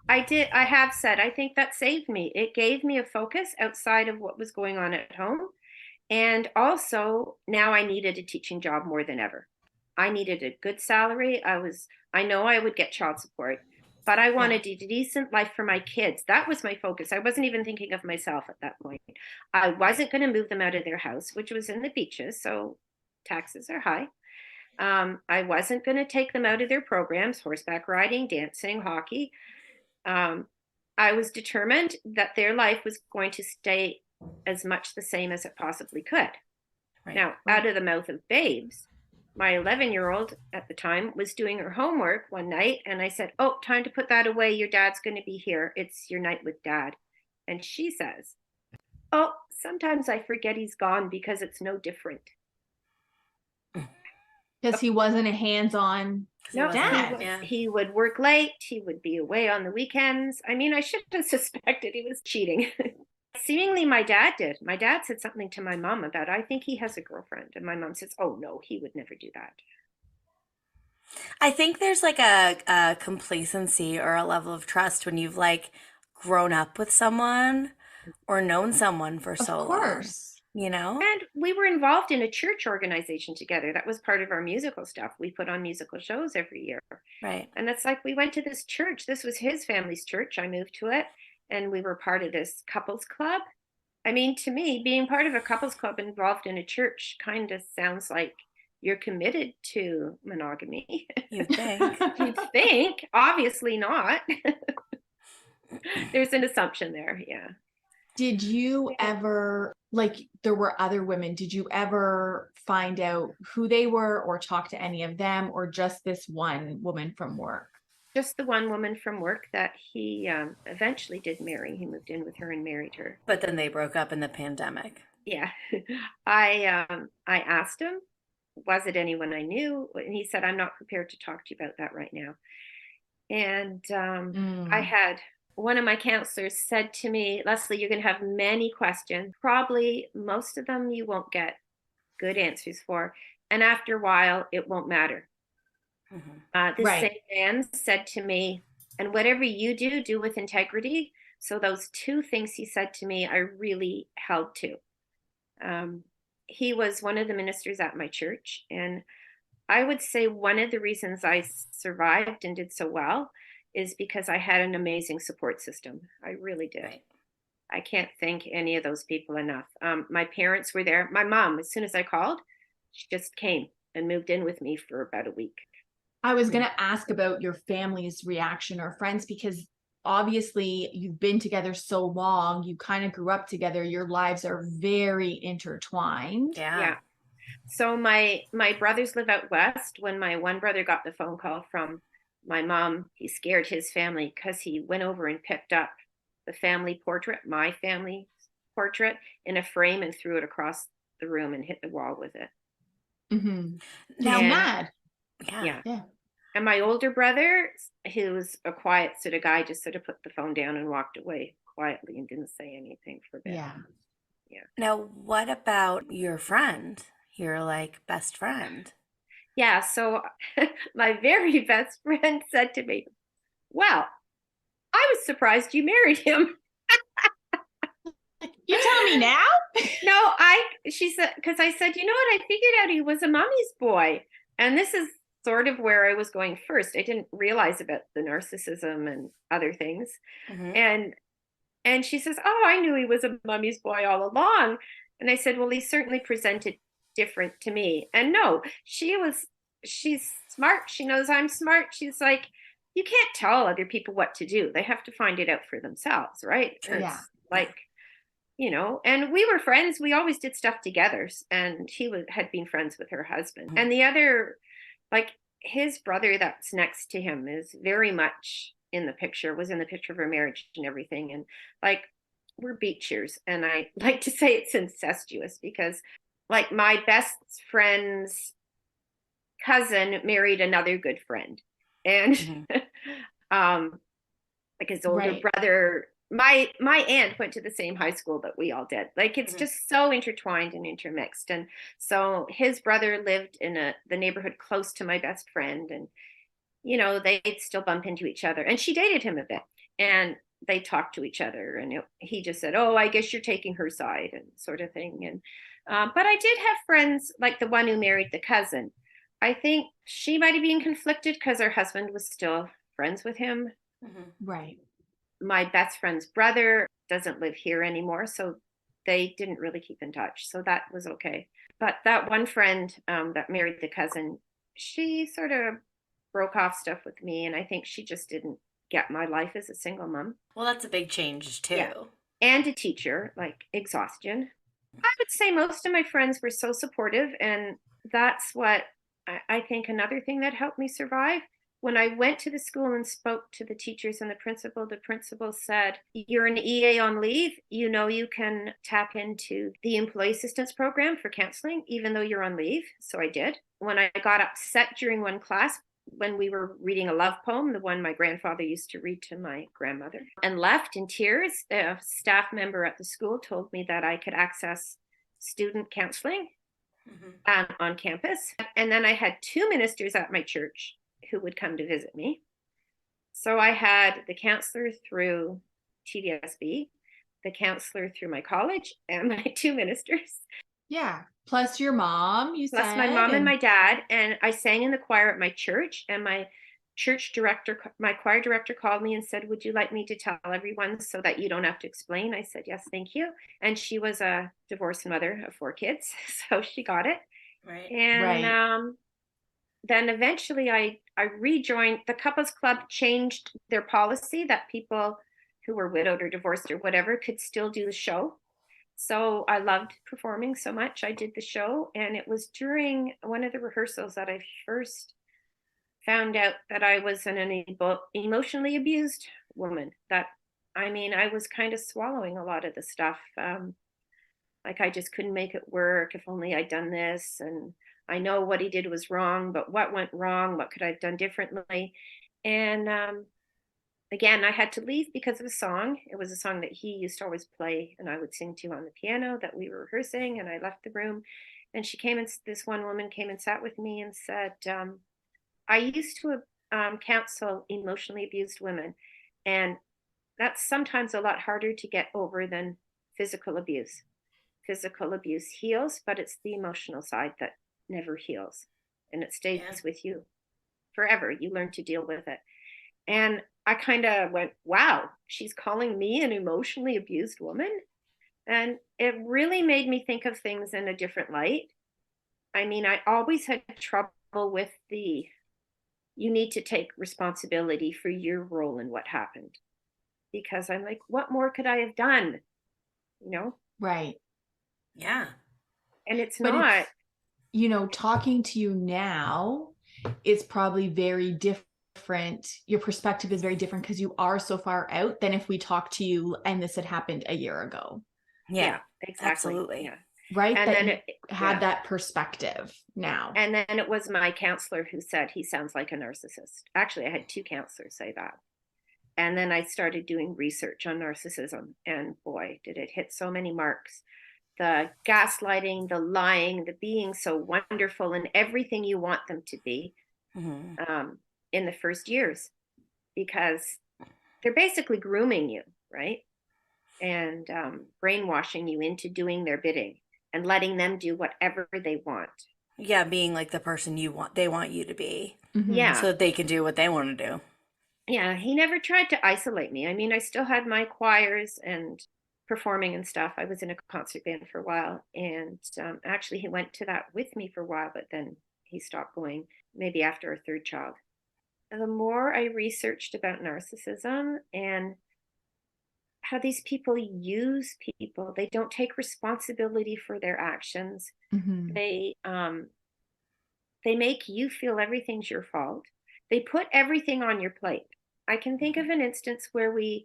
I did. I have said, I think that saved me. It gave me a focus outside of what was going on at home. And also now I needed a teaching job more than ever. I needed a good salary. I know I would get child support, but I wanted a decent life for my kids. That was my focus. I wasn't even thinking of myself at that point. I wasn't going to move them out of their house, which was in the beaches, so taxes are high. I wasn't going to take them out of their programs, horseback riding, dancing, hockey. I was determined that their life was going to stay as much the same as it possibly could. Right. Now, out of the mouth of babes, my 11-year-old at the time was doing her homework one night, and I said, "Oh, time to put that away. Your dad's going to be here. It's your night with dad." And she says, "Oh, sometimes I forget he's gone because it's no different." Because he wasn't a hands-on dad. He would work late. He would be away on the weekends. I mean, I should have suspected he was cheating. Seemingly, my dad did. My dad said something to my mom about, "I think he has a girlfriend." And my mom says, "Oh, no, he would never do that." I think there's like a complacency or a level of trust when you've like grown up with someone or known someone for so long. You know? And we were involved in a church organization together. That was part of our musical stuff. We put on musical shows every year. Right. And it's like we went to this church. This was his family's church. I moved to it. And we were part of this couples club. I mean, to me, being part of a couples club involved in a church kind of sounds like you're committed to monogamy. You'd think. You'd think. Obviously not. There's an assumption there. Yeah. Did you ever, like, there were other women, did you ever find out who they were or talk to any of them, or just this one woman from work? Just the one woman from work that he eventually did marry. He moved in with her and married her. But then they broke up in the pandemic. Yeah. I asked him, was it anyone I knew? And he said, "I'm not prepared to talk to you about that right now." And I had one of my counselors said to me, "Leslie, you're going to have many questions. Probably most of them you won't get good answers for. And after a while, it won't matter." This same man said to me, "And whatever you do, do with integrity." So those two things he said to me, I really held to. He was one of the ministers at my church. And I would say one of the reasons I survived and did so well is because I had an amazing support system. I really did. Right. I can't thank any of those people enough. My parents were there. My mom, as soon as I called, she just came and moved in with me for about a week. I was going to ask about your family's reaction or friends, because obviously you've been together so long, you kind of grew up together, your lives are very intertwined. Yeah. So my brothers live out west. When my one brother got the phone call from my mom, he scared his family because he went over and picked up the family portrait, my family portrait, in a frame and threw it across the room and hit the wall with it. Now mad. Yeah. And my older brother, who was a quiet sort of guy, just sort of put the phone down and walked away quietly and didn't say anything for a bit. Yeah. Now, what about your friend, your like best friend? Yeah. So my very best friend said to me, "Well, I was surprised you married him." You tell me now? No, she said, because I said, "You know what? I figured out he was a mommy's boy." And this is sort of where I was going first. I didn't realize about the narcissism and other things. And she says, "Oh, I knew he was a mommy's boy all along." And I said, "Well, he certainly presented different to me." And no, she's smart. She knows I'm smart. She's like, you can't tell other people what to do. They have to find it out for themselves, right? Yeah. Like, you know, and we were friends. We always did stuff together. And he had been friends with her husband. And the other, like, his brother that's next to him is very much was in the picture of our marriage and everything. And like, we're beachers. And I like to say it's incestuous because like my best friend's cousin married another good friend. And like his older brother, my aunt went to the same high school that we all did. Like, it's just so intertwined and intermixed. And so his brother lived in the neighborhood close to my best friend, and you know, they'd still bump into each other. And she dated him a bit, and they talked to each other. And he just said, "Oh, I guess you're taking her side," and sort of thing. And but I did have friends like the one who married the cousin, I think she might have been conflicted because her husband was still friends with him. Right. My best friend's brother doesn't live here anymore, so they didn't really keep in touch. So that was okay. But that one friend that married the cousin, she sort of broke off stuff with me. And I think she just didn't get my life as a single mom. Well, that's a big change too. Yeah. And a teacher, like exhaustion. I would say most of my friends were so supportive. And that's what I think another thing that helped me survive. When I went to the school and spoke to the teachers and the principal said, "You're an EA on leave. You know, you can tap into the employee assistance program for counseling, even though you're on leave." So I did. When I got upset during one class, when we were reading a love poem, the one my grandfather used to read to my grandmother, and left in tears, a staff member at the school told me that I could access student counseling on campus. And then I had 2 ministers at my church who would come to visit me. So I had the counselor through TDSB, the counselor through my college, and my 2 ministers. Yeah. Plus your mom, you Plus said. my mom and my dad. And I sang in the choir at my church, and my choir director called me and said, "Would you like me to tell everyone so that you don't have to explain?" I said, "Yes, thank you." And she was a divorced mother of 4 kids, so she got it. Right. And then eventually I rejoined. The couples club changed their policy that people who were widowed or divorced or whatever could still do the show. So I loved performing so much. I did the show, and it was during one of the rehearsals that I first found out that I was an emotionally abused woman. That, I mean, I was kind of swallowing a lot of the stuff. Like I just couldn't make it work. If only I'd done this. And I know what he did was wrong, but what went wrong? What could I have done differently? And again, I had to leave because of a song. It was a song that he used to always play and I would sing to on the piano that we were rehearsing. And I left the room, and she came, and this one woman came and sat with me and said, "I used to counsel emotionally abused women, and that's sometimes a lot harder to get over than physical abuse. Physical abuse heals, but it's the emotional side that never heals, and it stays with you forever. You learn to deal with it." And I kind of went, wow, she's calling me an emotionally abused woman. And it really made me think of things in a different light. I mean, I always had trouble with you need to take responsibility for your role in what happened. Because I'm like, what more could I have done? You know? Right. Yeah. And it's But not. it's, you know, talking to you now is probably very different. Your perspective is very different because you are so far out than if we talked to you and this had happened a year ago. Yeah, exactly. Absolutely. Yeah. Right. And that then you had that perspective now. And then it was my counselor who said he sounds like a narcissist. Actually, I had 2 counselors say that. And then I started doing research on narcissism, and boy, did it hit so many marks. The gaslighting, the lying, the being so wonderful and everything you want them to be in the first years, because they're basically grooming you, right? And brainwashing you into doing their bidding and letting them do whatever they want. Yeah, being like the person they want you to be. Yeah. So that they can do what they want to do. Yeah, he never tried to isolate me. I mean, I still had my choirs and performing and stuff. I was in a concert band for a while, and actually he went to that with me for a while, but then he stopped going, maybe after our 3rd child. The more I researched about narcissism and how these people use people, they don't take responsibility for their actions. They make you feel everything's your fault. They put everything on your plate. I can think of an instance where we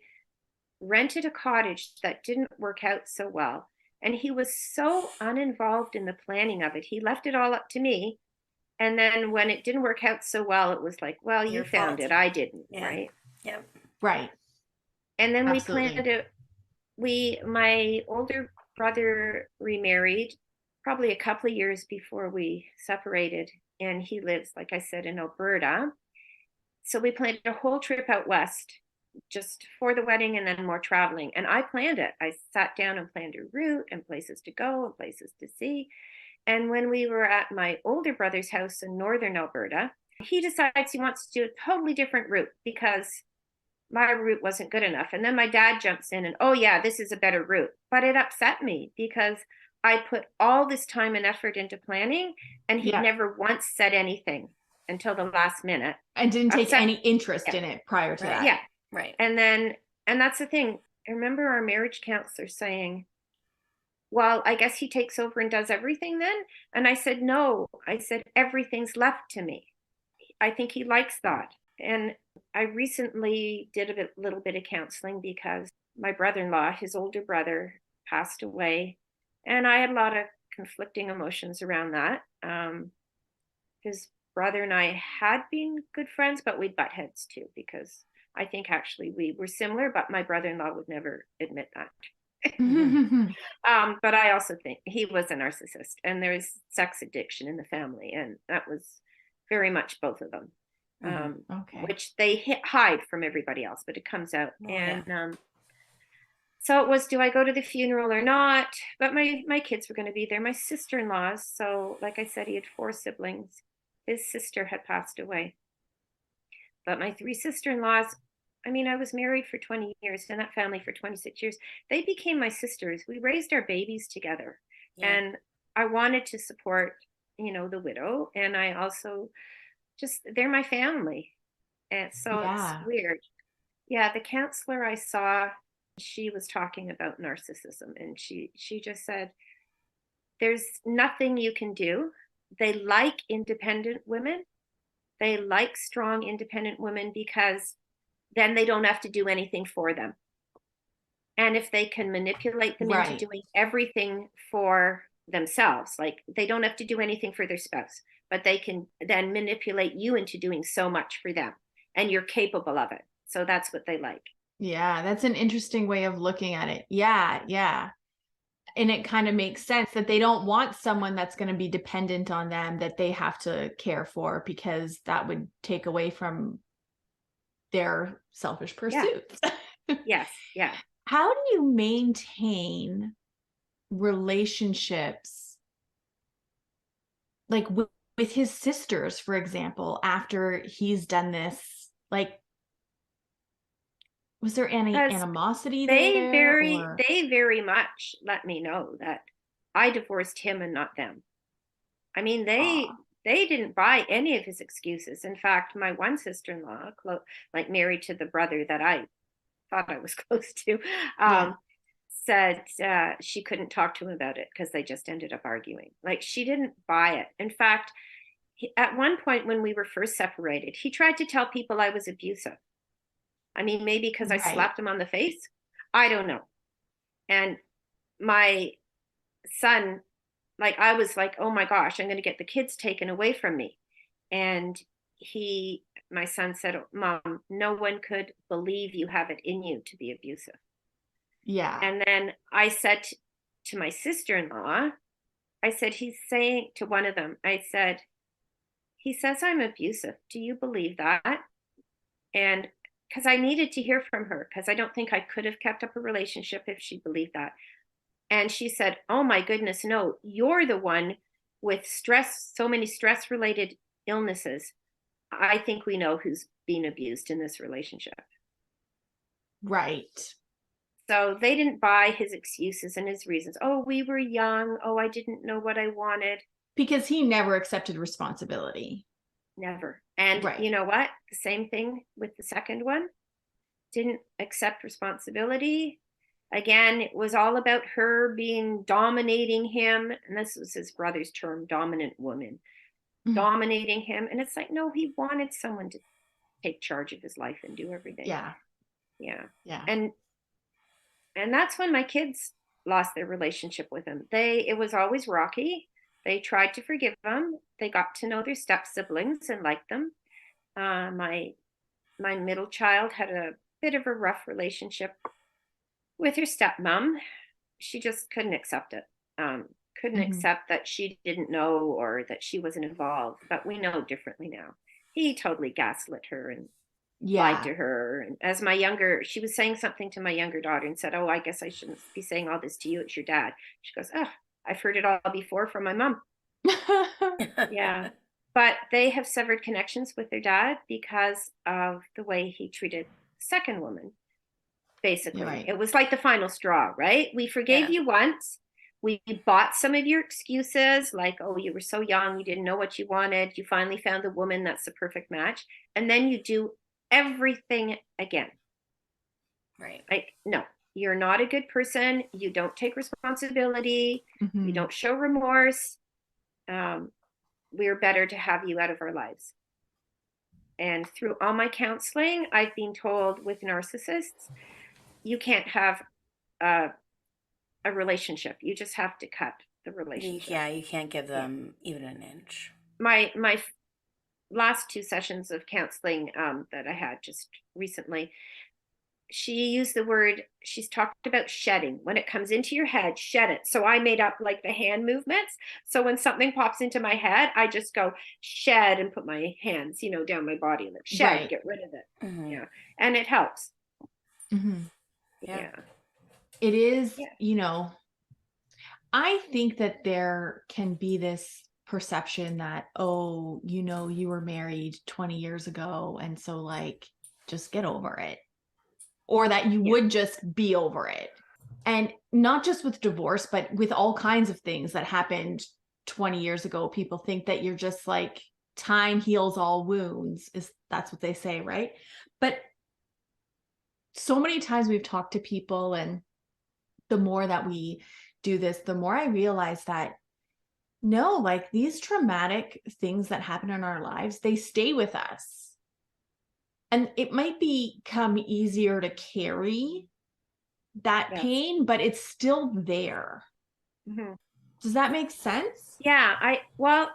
rented a cottage that didn't work out so well, and he was so uninvolved in the planning of it. He left it all up to me. And then when it didn't work out so well, it was like, well, you found it, I didn't, right? Yep. Right. And then Absolutely. we planned it. My older brother remarried probably a couple of years before we separated, and he lives, like I said, in Alberta. So we planned a whole trip out west just for the wedding and then more traveling. And I planned it. I sat down and planned a route and places to go and places to see. And when we were at my older brother's house in northern Alberta, he decides he wants to do a totally different route because my route wasn't good enough. And then my dad jumps in and, oh, yeah, this is a better route. But it upset me because I put all this time and effort into planning, and he never once said anything until the last minute. And didn't take any interest in it prior to that. Yeah. Right. And that's the thing. I remember our marriage counselor saying, well, I guess he takes over and does everything then. And I said, no, I said, everything's left to me. I think he likes that. And I recently did a little bit of counseling because my brother-in-law, his older brother, passed away. And I had a lot of conflicting emotions around that. His brother and I had been good friends, but we'd butt heads too, because I think actually we were similar, but my brother-in-law would never admit that. But I also think he was a narcissist, and there's sex addiction in the family, and that was very much both of them, which they hide from everybody else, but it comes out. So it was, do I go to the funeral or not? But my kids were going to be there. My sister-in-laws, so like I said, he had 4 siblings. His sister had passed away. But my 3 sister-in-laws, I mean, I was married for 20 years, in that family for 26 years. They became my sisters. We raised our babies together. Yeah. And I wanted to support, the widow. And I also they're my family. And so it's weird. Yeah, the counselor I saw, she was talking about narcissism. And she just said, there's nothing you can do. They like independent women. They like strong, independent women because then they don't have to do anything for them. And if they can manipulate them into doing everything for themselves, like they don't have to do anything for their spouse, but they can then manipulate you into doing so much for them, and you're capable of it. So that's what they like. Yeah, that's an interesting way of looking at it. Yeah. And it kind of makes sense that they don't want someone that's going to be dependent on them, that they have to care for, because that would take away from their selfish pursuits. Yes. Yeah. How do you maintain relationships like with his sisters, for example, after he's done this? Like, was there any animosity there? They very much let me know that I divorced him and not them. I mean, they didn't buy any of his excuses. In fact, my one sister-in-law, like married to the brother that I thought I was close to, said she couldn't talk to him about it because they just ended up arguing. Like, she didn't buy it. In fact, at one point when we were first separated, he tried to tell people I was abusive. I mean, maybe because I slapped him on the face. I don't know. And my son, like, I was like, oh my gosh, I'm going to get the kids taken away from me. And my son said, Mom, no one could believe you have it in you to be abusive. Yeah. And then I said to my sister-in-law, I said, he's saying to one of them, I said, he says I'm abusive. Do you believe that? And because I needed to hear from her, because I don't think I could have kept up a relationship if she believed that. And she said, oh my goodness, no, you're the one with stress, so many stress-related illnesses. I think we know who's being abused in this relationship. Right. So they didn't buy his excuses and his reasons. Oh, we were young. Oh, I didn't know what I wanted. Because he never accepted responsibility. Never. And you know what? The same thing with the second one. Didn't accept responsibility. Again, it was all about her dominating him. And this was his brother's term, dominant woman. Dominating him. And it's like, no, he wanted someone to take charge of his life and do everything. Yeah. And that's when my kids lost their relationship with him. It was always rocky. They tried to forgive him. They got to know their step siblings and liked them. My middle child had a bit of a rough relationship with her stepmom. She just couldn't accept it. Couldn't accept that she didn't know or that she wasn't involved. But we know differently now. He totally gaslit her and lied to her. And as she was saying something to my younger daughter and said, oh, I guess I shouldn't be saying all this to you. It's your dad. She goes, oh, I've heard it all before from my mom. Yeah. But they have severed connections with their dad because of the way he treated the second woman. Basically, Right. it was like the final straw, right? We forgave Yeah. you once. We bought some of your excuses, like, oh, you were so young, you didn't know what you wanted. You finally found the woman that's the perfect match. And then you do everything again. Right. Like, no, you're not a good person. You don't take responsibility. You don't show remorse. We're better to have you out of our lives. And through all my counseling, I've been told with narcissists, you can't have a relationship. You just have to cut the relationship. Yeah, you can't give them even an inch. My last 2 sessions of counseling that I had just recently, she used the word, she's talked about shedding. When it comes into your head, shed it. So I made up like the hand movements. So when something pops into my head, I just go shed and put my hands, down my body and shed, get rid of it. Mm-hmm. Yeah. And it helps. Mm-hmm. Yeah. It is, I think that there can be this perception that, oh, you were married 20 years ago. And so like, just get over it. Or that you would just be over it. And not just with divorce, but with all kinds of things that happened 20 years ago. People think that you're just like, time heals all wounds, that's what they say, right? But so many times we've talked to people, and the more that we do this, the more I realize that no, like these traumatic things that happen in our lives, they stay with us. And it might become easier to carry that pain, but it's still there. Mm-hmm. Does that make sense? Yeah, well,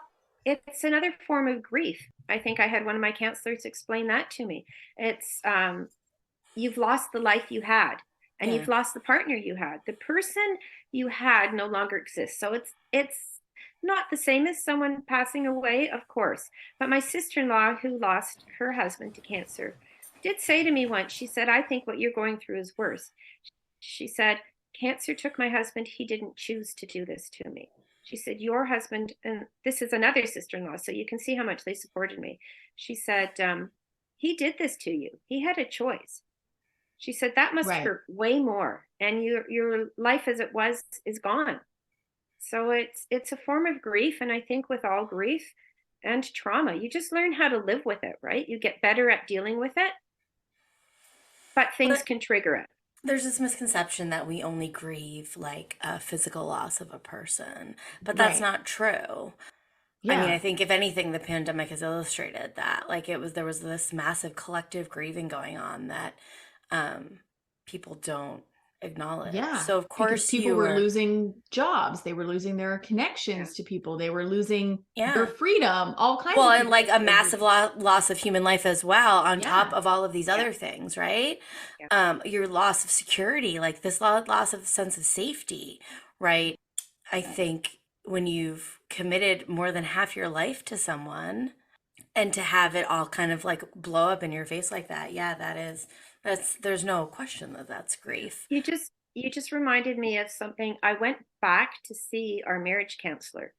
it's another form of grief. I think I had one of my counselors explain that to me. It's you've lost the life you had, and you've lost the partner you had. The person you had no longer exists. So it's not the same as someone passing away, of course. But my sister-in-law, who lost her husband to cancer, did say to me once, she said, I think what you're going through is worse. She said, cancer took my husband. He didn't choose to do this to me. She said, your husband, and this is another sister-in-law, so you can see how much they supported me. She said, he did this to you. He had a choice. She said, that must hurt way more. And your life as it was is gone. So it's a form of grief. And I think with all grief and trauma, you just learn how to live with it, right? You get better at dealing with it, but things can trigger it. There's this misconception that we only grieve like a physical loss of a person, but that's not true. Yeah. I mean, I think if anything, the pandemic has illustrated that. Like there was this massive collective grieving going on that people don't acknowledge. Yeah. So of course because people were losing jobs. They were losing their connections to people. They were losing their freedom, all kinds of Well, and like a massive loss of human life as well, on top of all of these other things, right? Your loss of security, like this loss of sense of safety, right? I think when you've committed more than half your life to someone, and to have it all kind of like blow up in your face like that, there's no question that that's grief. You just reminded me of something. I went back to see our marriage counselor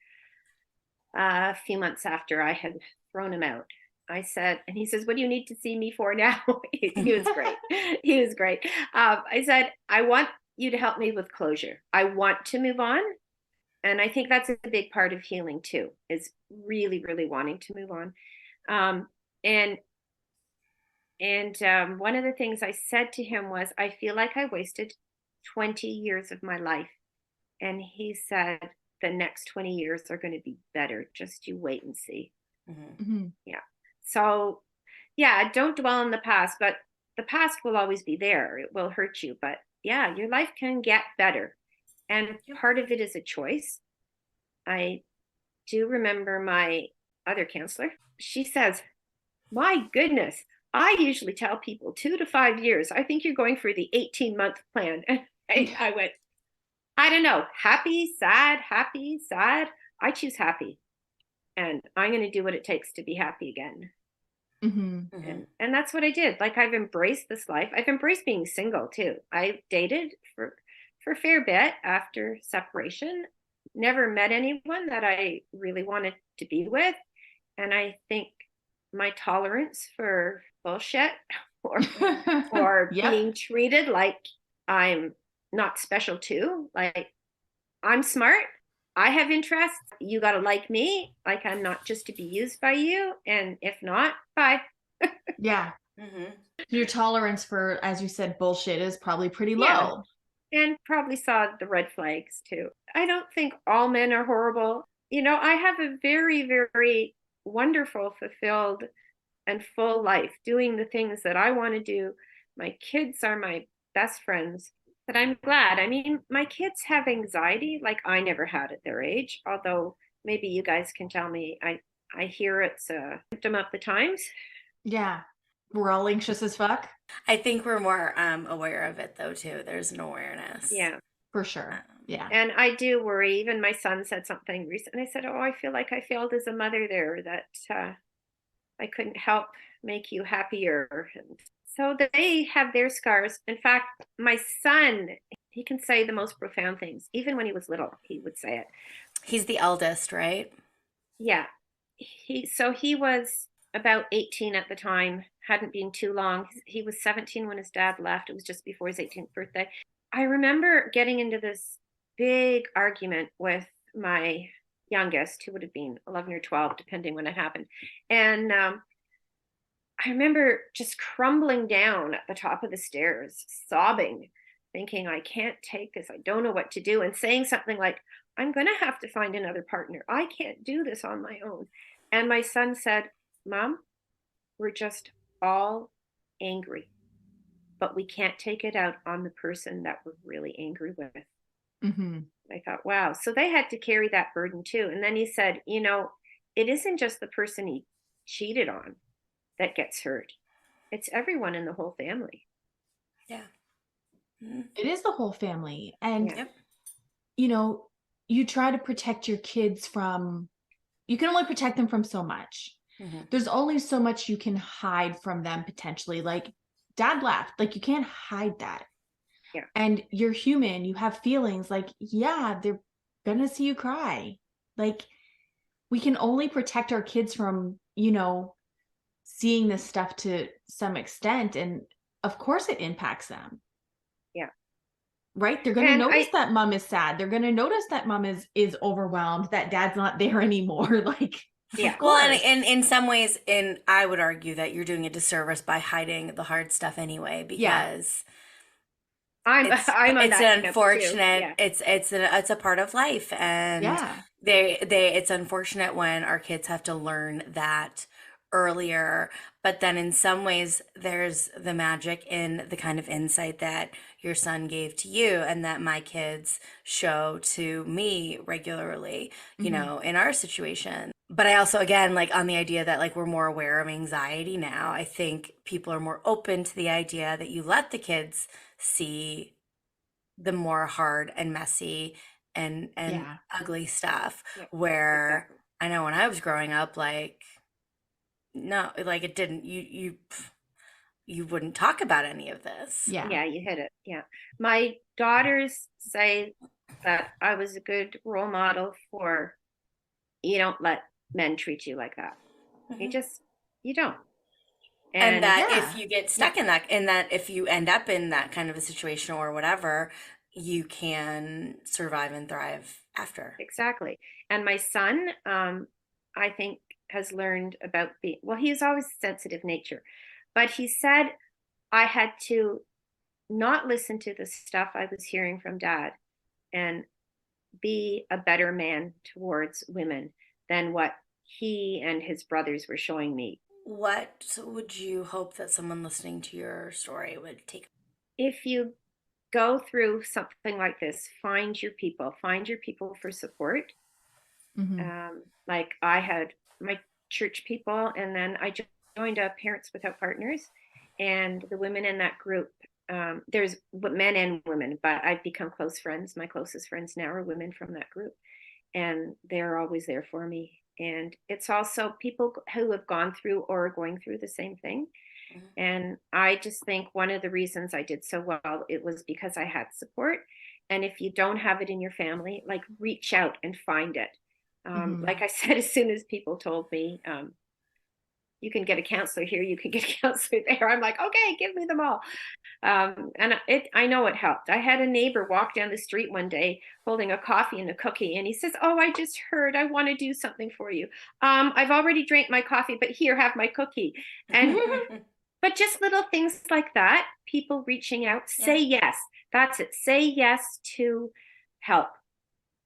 a few months after I had thrown him out. I said, and he says, what do you need to see me for now? He was great. He was great. I said, I want you to help me with closure. I want to move on. And I think that's a big part of healing too, is really, really wanting to move on. And one of the things I said to him was, I feel like I wasted 20 years of my life. And he said, the next 20 years are going to be better. Just you wait and see. Mm-hmm. Yeah. So, don't dwell on the past, but the past will always be there. It will hurt you. But your life can get better. And part of it is a choice. I do remember my other counselor. She says, my goodness, I usually tell people 2 to 5 years. I think you're going for the 18-month plan. And I went, I don't know, happy, sad. I choose happy. And I'm going to do what it takes to be happy again. Mm-hmm. And that's what I did. Like, I've embraced this life. I've embraced being single too. I dated for a fair bit after separation, never met anyone that I really wanted to be with. And I think my tolerance for bullshit or Yep. being treated like I'm not special too, like I'm smart, I have interests, you got to like me, like I'm not just to be used by you. And if not, bye. Yeah. Mm-hmm. Your tolerance for, as you said, bullshit is probably pretty Yeah. low. And probably saw the red flags too. I don't think all men are horrible. You know, I have a very, very wonderful, fulfilled, and full life doing the things that I want to do. My kids are my best friends, but I'm glad. I mean, my kids have anxiety like I never had at their age, although maybe you guys can tell me. I hear it's a symptom of the times. Yeah. We're all anxious as fuck. I think we're more aware of it though too. There's an awareness. Yeah. For sure. Yeah. And I do worry. Even my son said something recently. I said, "Oh, I feel like I failed as a mother there, that I couldn't help make you happier." And so they have their scars. In fact, my son, he can say the most profound things. Even when he was little, he would say it. He's the eldest, right? Yeah. He was about 18 at the time, hadn't been too long. He was 17 when his dad left. It was just before his 18th birthday. I remember getting into this big argument with my youngest, who would have been 11 or 12, depending when it happened. And I remember just crumbling down at the top of the stairs, sobbing, thinking, I can't take this. I don't know what to do. And saying something like, I'm going to have to find another partner. I can't do this on my own. And my son said, Mom, we're just all angry, but we can't take it out on the person that we're really angry with. Mm-hmm. I thought, wow. So they had to carry that burden too. And then he said, you know, it isn't just the person he cheated on that gets hurt. It's everyone in the whole family. Yeah. Mm-hmm. It is the whole family. And, Yeah. you know, you try to protect your kids from, you can only protect them from so much. Mm-hmm. There's only so much you can hide from them potentially. Like, dad left, like you can't hide that. Yeah. And you're human, you have feelings, like, yeah, they're gonna see you cry. Like, we can only protect our kids from, you know, seeing this stuff to some extent. And of course it impacts them. Yeah. Right? They're going to And notice that mom is sad. They're going to notice that mom is overwhelmed, that dad's not there anymore. Like, yeah. of Well, course. and in some ways, I would argue that you're doing a disservice by hiding the hard stuff anyway, because I'm it's on that an camp too. unfortunate. Yeah. It's a part of life, and Yeah. it's unfortunate when our kids have to learn that earlier. But then in some ways, there's the magic in the kind of insight that your son gave to you and that my kids show to me regularly, you know, in our situation. But I also, again, like on the idea that like we're more aware of anxiety now, I think people are more open to the idea that you let the kids see the more hard and messy and Yeah. ugly stuff. Yeah, Where exactly. I know when I was growing up, like, no, like it didn't, you wouldn't talk about any of this. Yeah. Yeah, you hit it. Yeah. My daughters say that I was a good role model for, you don't let men treat you like that. You don't. And that Yeah. if you get stuck in that, if you end up in that kind of a situation or whatever, you can survive and thrive after. Exactly. And my son, I think, has learned about he's always sensitive nature, but he said I had to not listen to the stuff I was hearing from dad and be a better man towards women than what he and his brothers were showing me. What would you hope that someone listening to your story would take? If you go through something like this, find your people for support. Like I had my church people, and then I joined Parents Without Partners, and the women in that group, there's men and women, but I've become close friends. My closest friends now are women from that group, and they're always there for me. And it's also people who have gone through or are going through the same thing. And I just think one of the reasons I did so well, it was because I had support. And if you don't have it in your family, like reach out and find it. Like I said, as soon as people told me, you can get a counselor here, you can get a counselor there, I'm like, okay, give me them all. And I know it helped. I had a neighbor walk down the street one day holding a coffee and a cookie, and he says, oh, I just heard, I want to do something for you. I've already drank my coffee, but here, have my cookie. And but just little things like that, people reaching out, say yes. That's it. Say yes to help.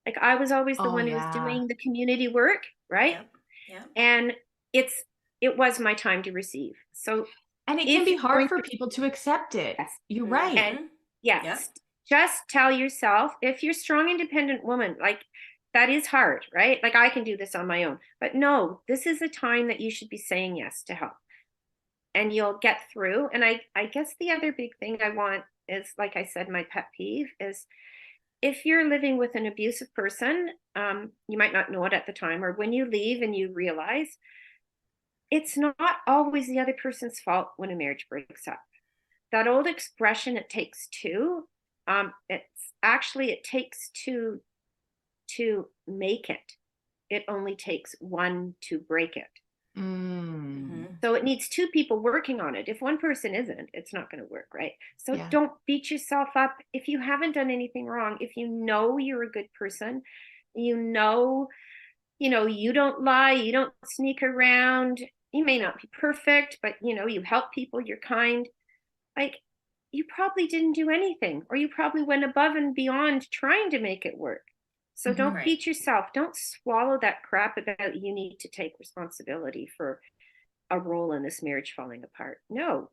Like I was always the one who was doing the community work, right? Yeah. And it was my time to receive. So, and it can be hard for people to accept it. Yes. You're right. And yes, just tell yourself, if you're a strong, independent woman, like that is hard, right? Like I can do this on my own, but no, this is a time that you should be saying yes to help, and you'll get through. And I guess the other big thing I want is, like I said, my pet peeve is, if you're living with an abusive person, you might not know it at the time, or when you leave and you realize, it's not always the other person's fault when a marriage breaks up. That old expression, it takes two, it takes two to make it. It only takes one to break it. So it needs two people working on it. If one person isn't, it's not going to work, right? So don't beat yourself up if you haven't done anything wrong. If you know you're a good person, you know, you don't lie, you don't sneak around. You may not be perfect, but you help people, you're kind. Like, you probably didn't do anything, or you probably went above and beyond trying to make it work. So don't beat yourself. Don't swallow that crap about you need to take responsibility for a role in this marriage falling apart. No,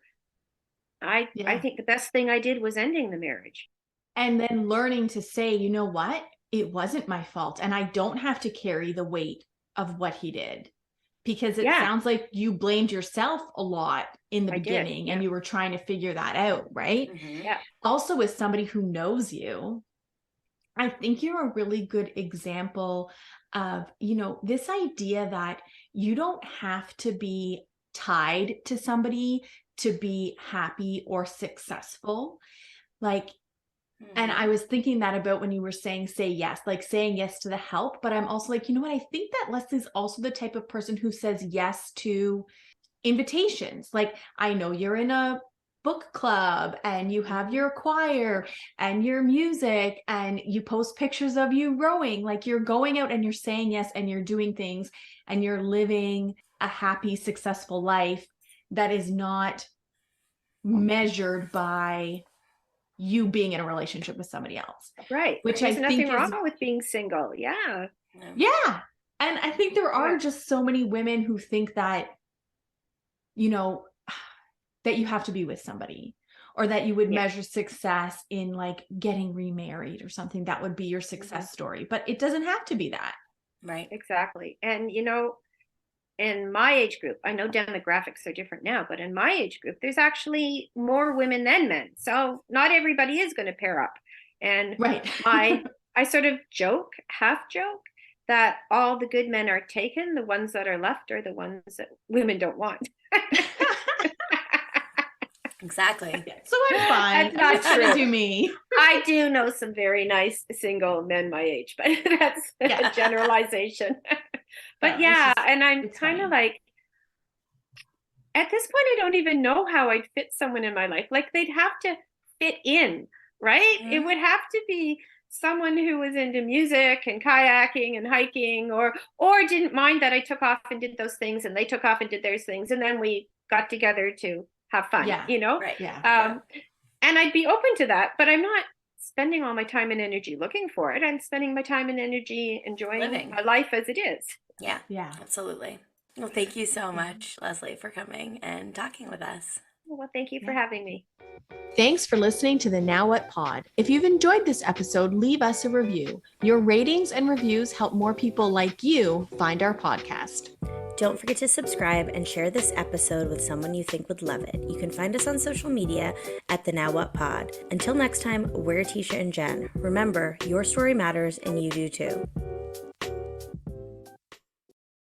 I think the best thing I did was ending the marriage. And then learning to say, you know what? It wasn't my fault. And I don't have to carry the weight of what he did. Because it sounds like you blamed yourself a lot in the beginning and you were trying to figure that out, right? Yeah. Also, as somebody who knows you, I think you're a really good example of, this idea that you don't have to be tied to somebody to be happy or successful. Like, and I was thinking that about when you were saying, say yes, like saying yes to the help. But I'm also like, you know what? I think that Leslie's also the type of person who says yes to invitations. Like, I know you're in a book club and you have your choir and your music and you post pictures of you rowing. Like, you're going out and you're saying yes and you're doing things and you're living a happy, successful life that is not measured by you being in a relationship with somebody else. Right. Which There's I think nothing wrong with being single. Yeah. Yeah. And I think there are just so many women who think that, that you have to be with somebody, or that you would measure success in like getting remarried or something. That would be your success story, but it doesn't have to be that. Right. Exactly. And, in my age group, I know demographics are different now, but in my age group, there's actually more women than men. So not everybody is going to pair up. And I sort of half joke, that all the good men are taken. The ones that are left are the ones that women don't want. Exactly. So I'm fine. That's not true. Do me. I do know some very nice single men my age, but that's a generalization. But and I'm kind of like, at this point, I don't even know how I'd fit someone in my life. Like, they'd have to fit in, right? It would have to be someone who was into music and kayaking and hiking, or didn't mind that I took off and did those things and they took off and did their things, and then we got together to have fun, Right. And I'd be open to that, but I'm not spending all my time and energy looking for it. I'm spending my time and energy enjoying my life as it is. Yeah, absolutely. Well, thank you so much, Leslie, for coming and talking with us. Well, thank you for having me. Thanks for listening to the Now What Pod. If you've enjoyed this episode, leave us a review. Your ratings and reviews help more people like you find our podcast. Don't forget to subscribe and share this episode with someone you think would love it. You can find us on social media at the Now What Pod. Until next time, we're Tisha and Jen. Remember, your story matters and you do too.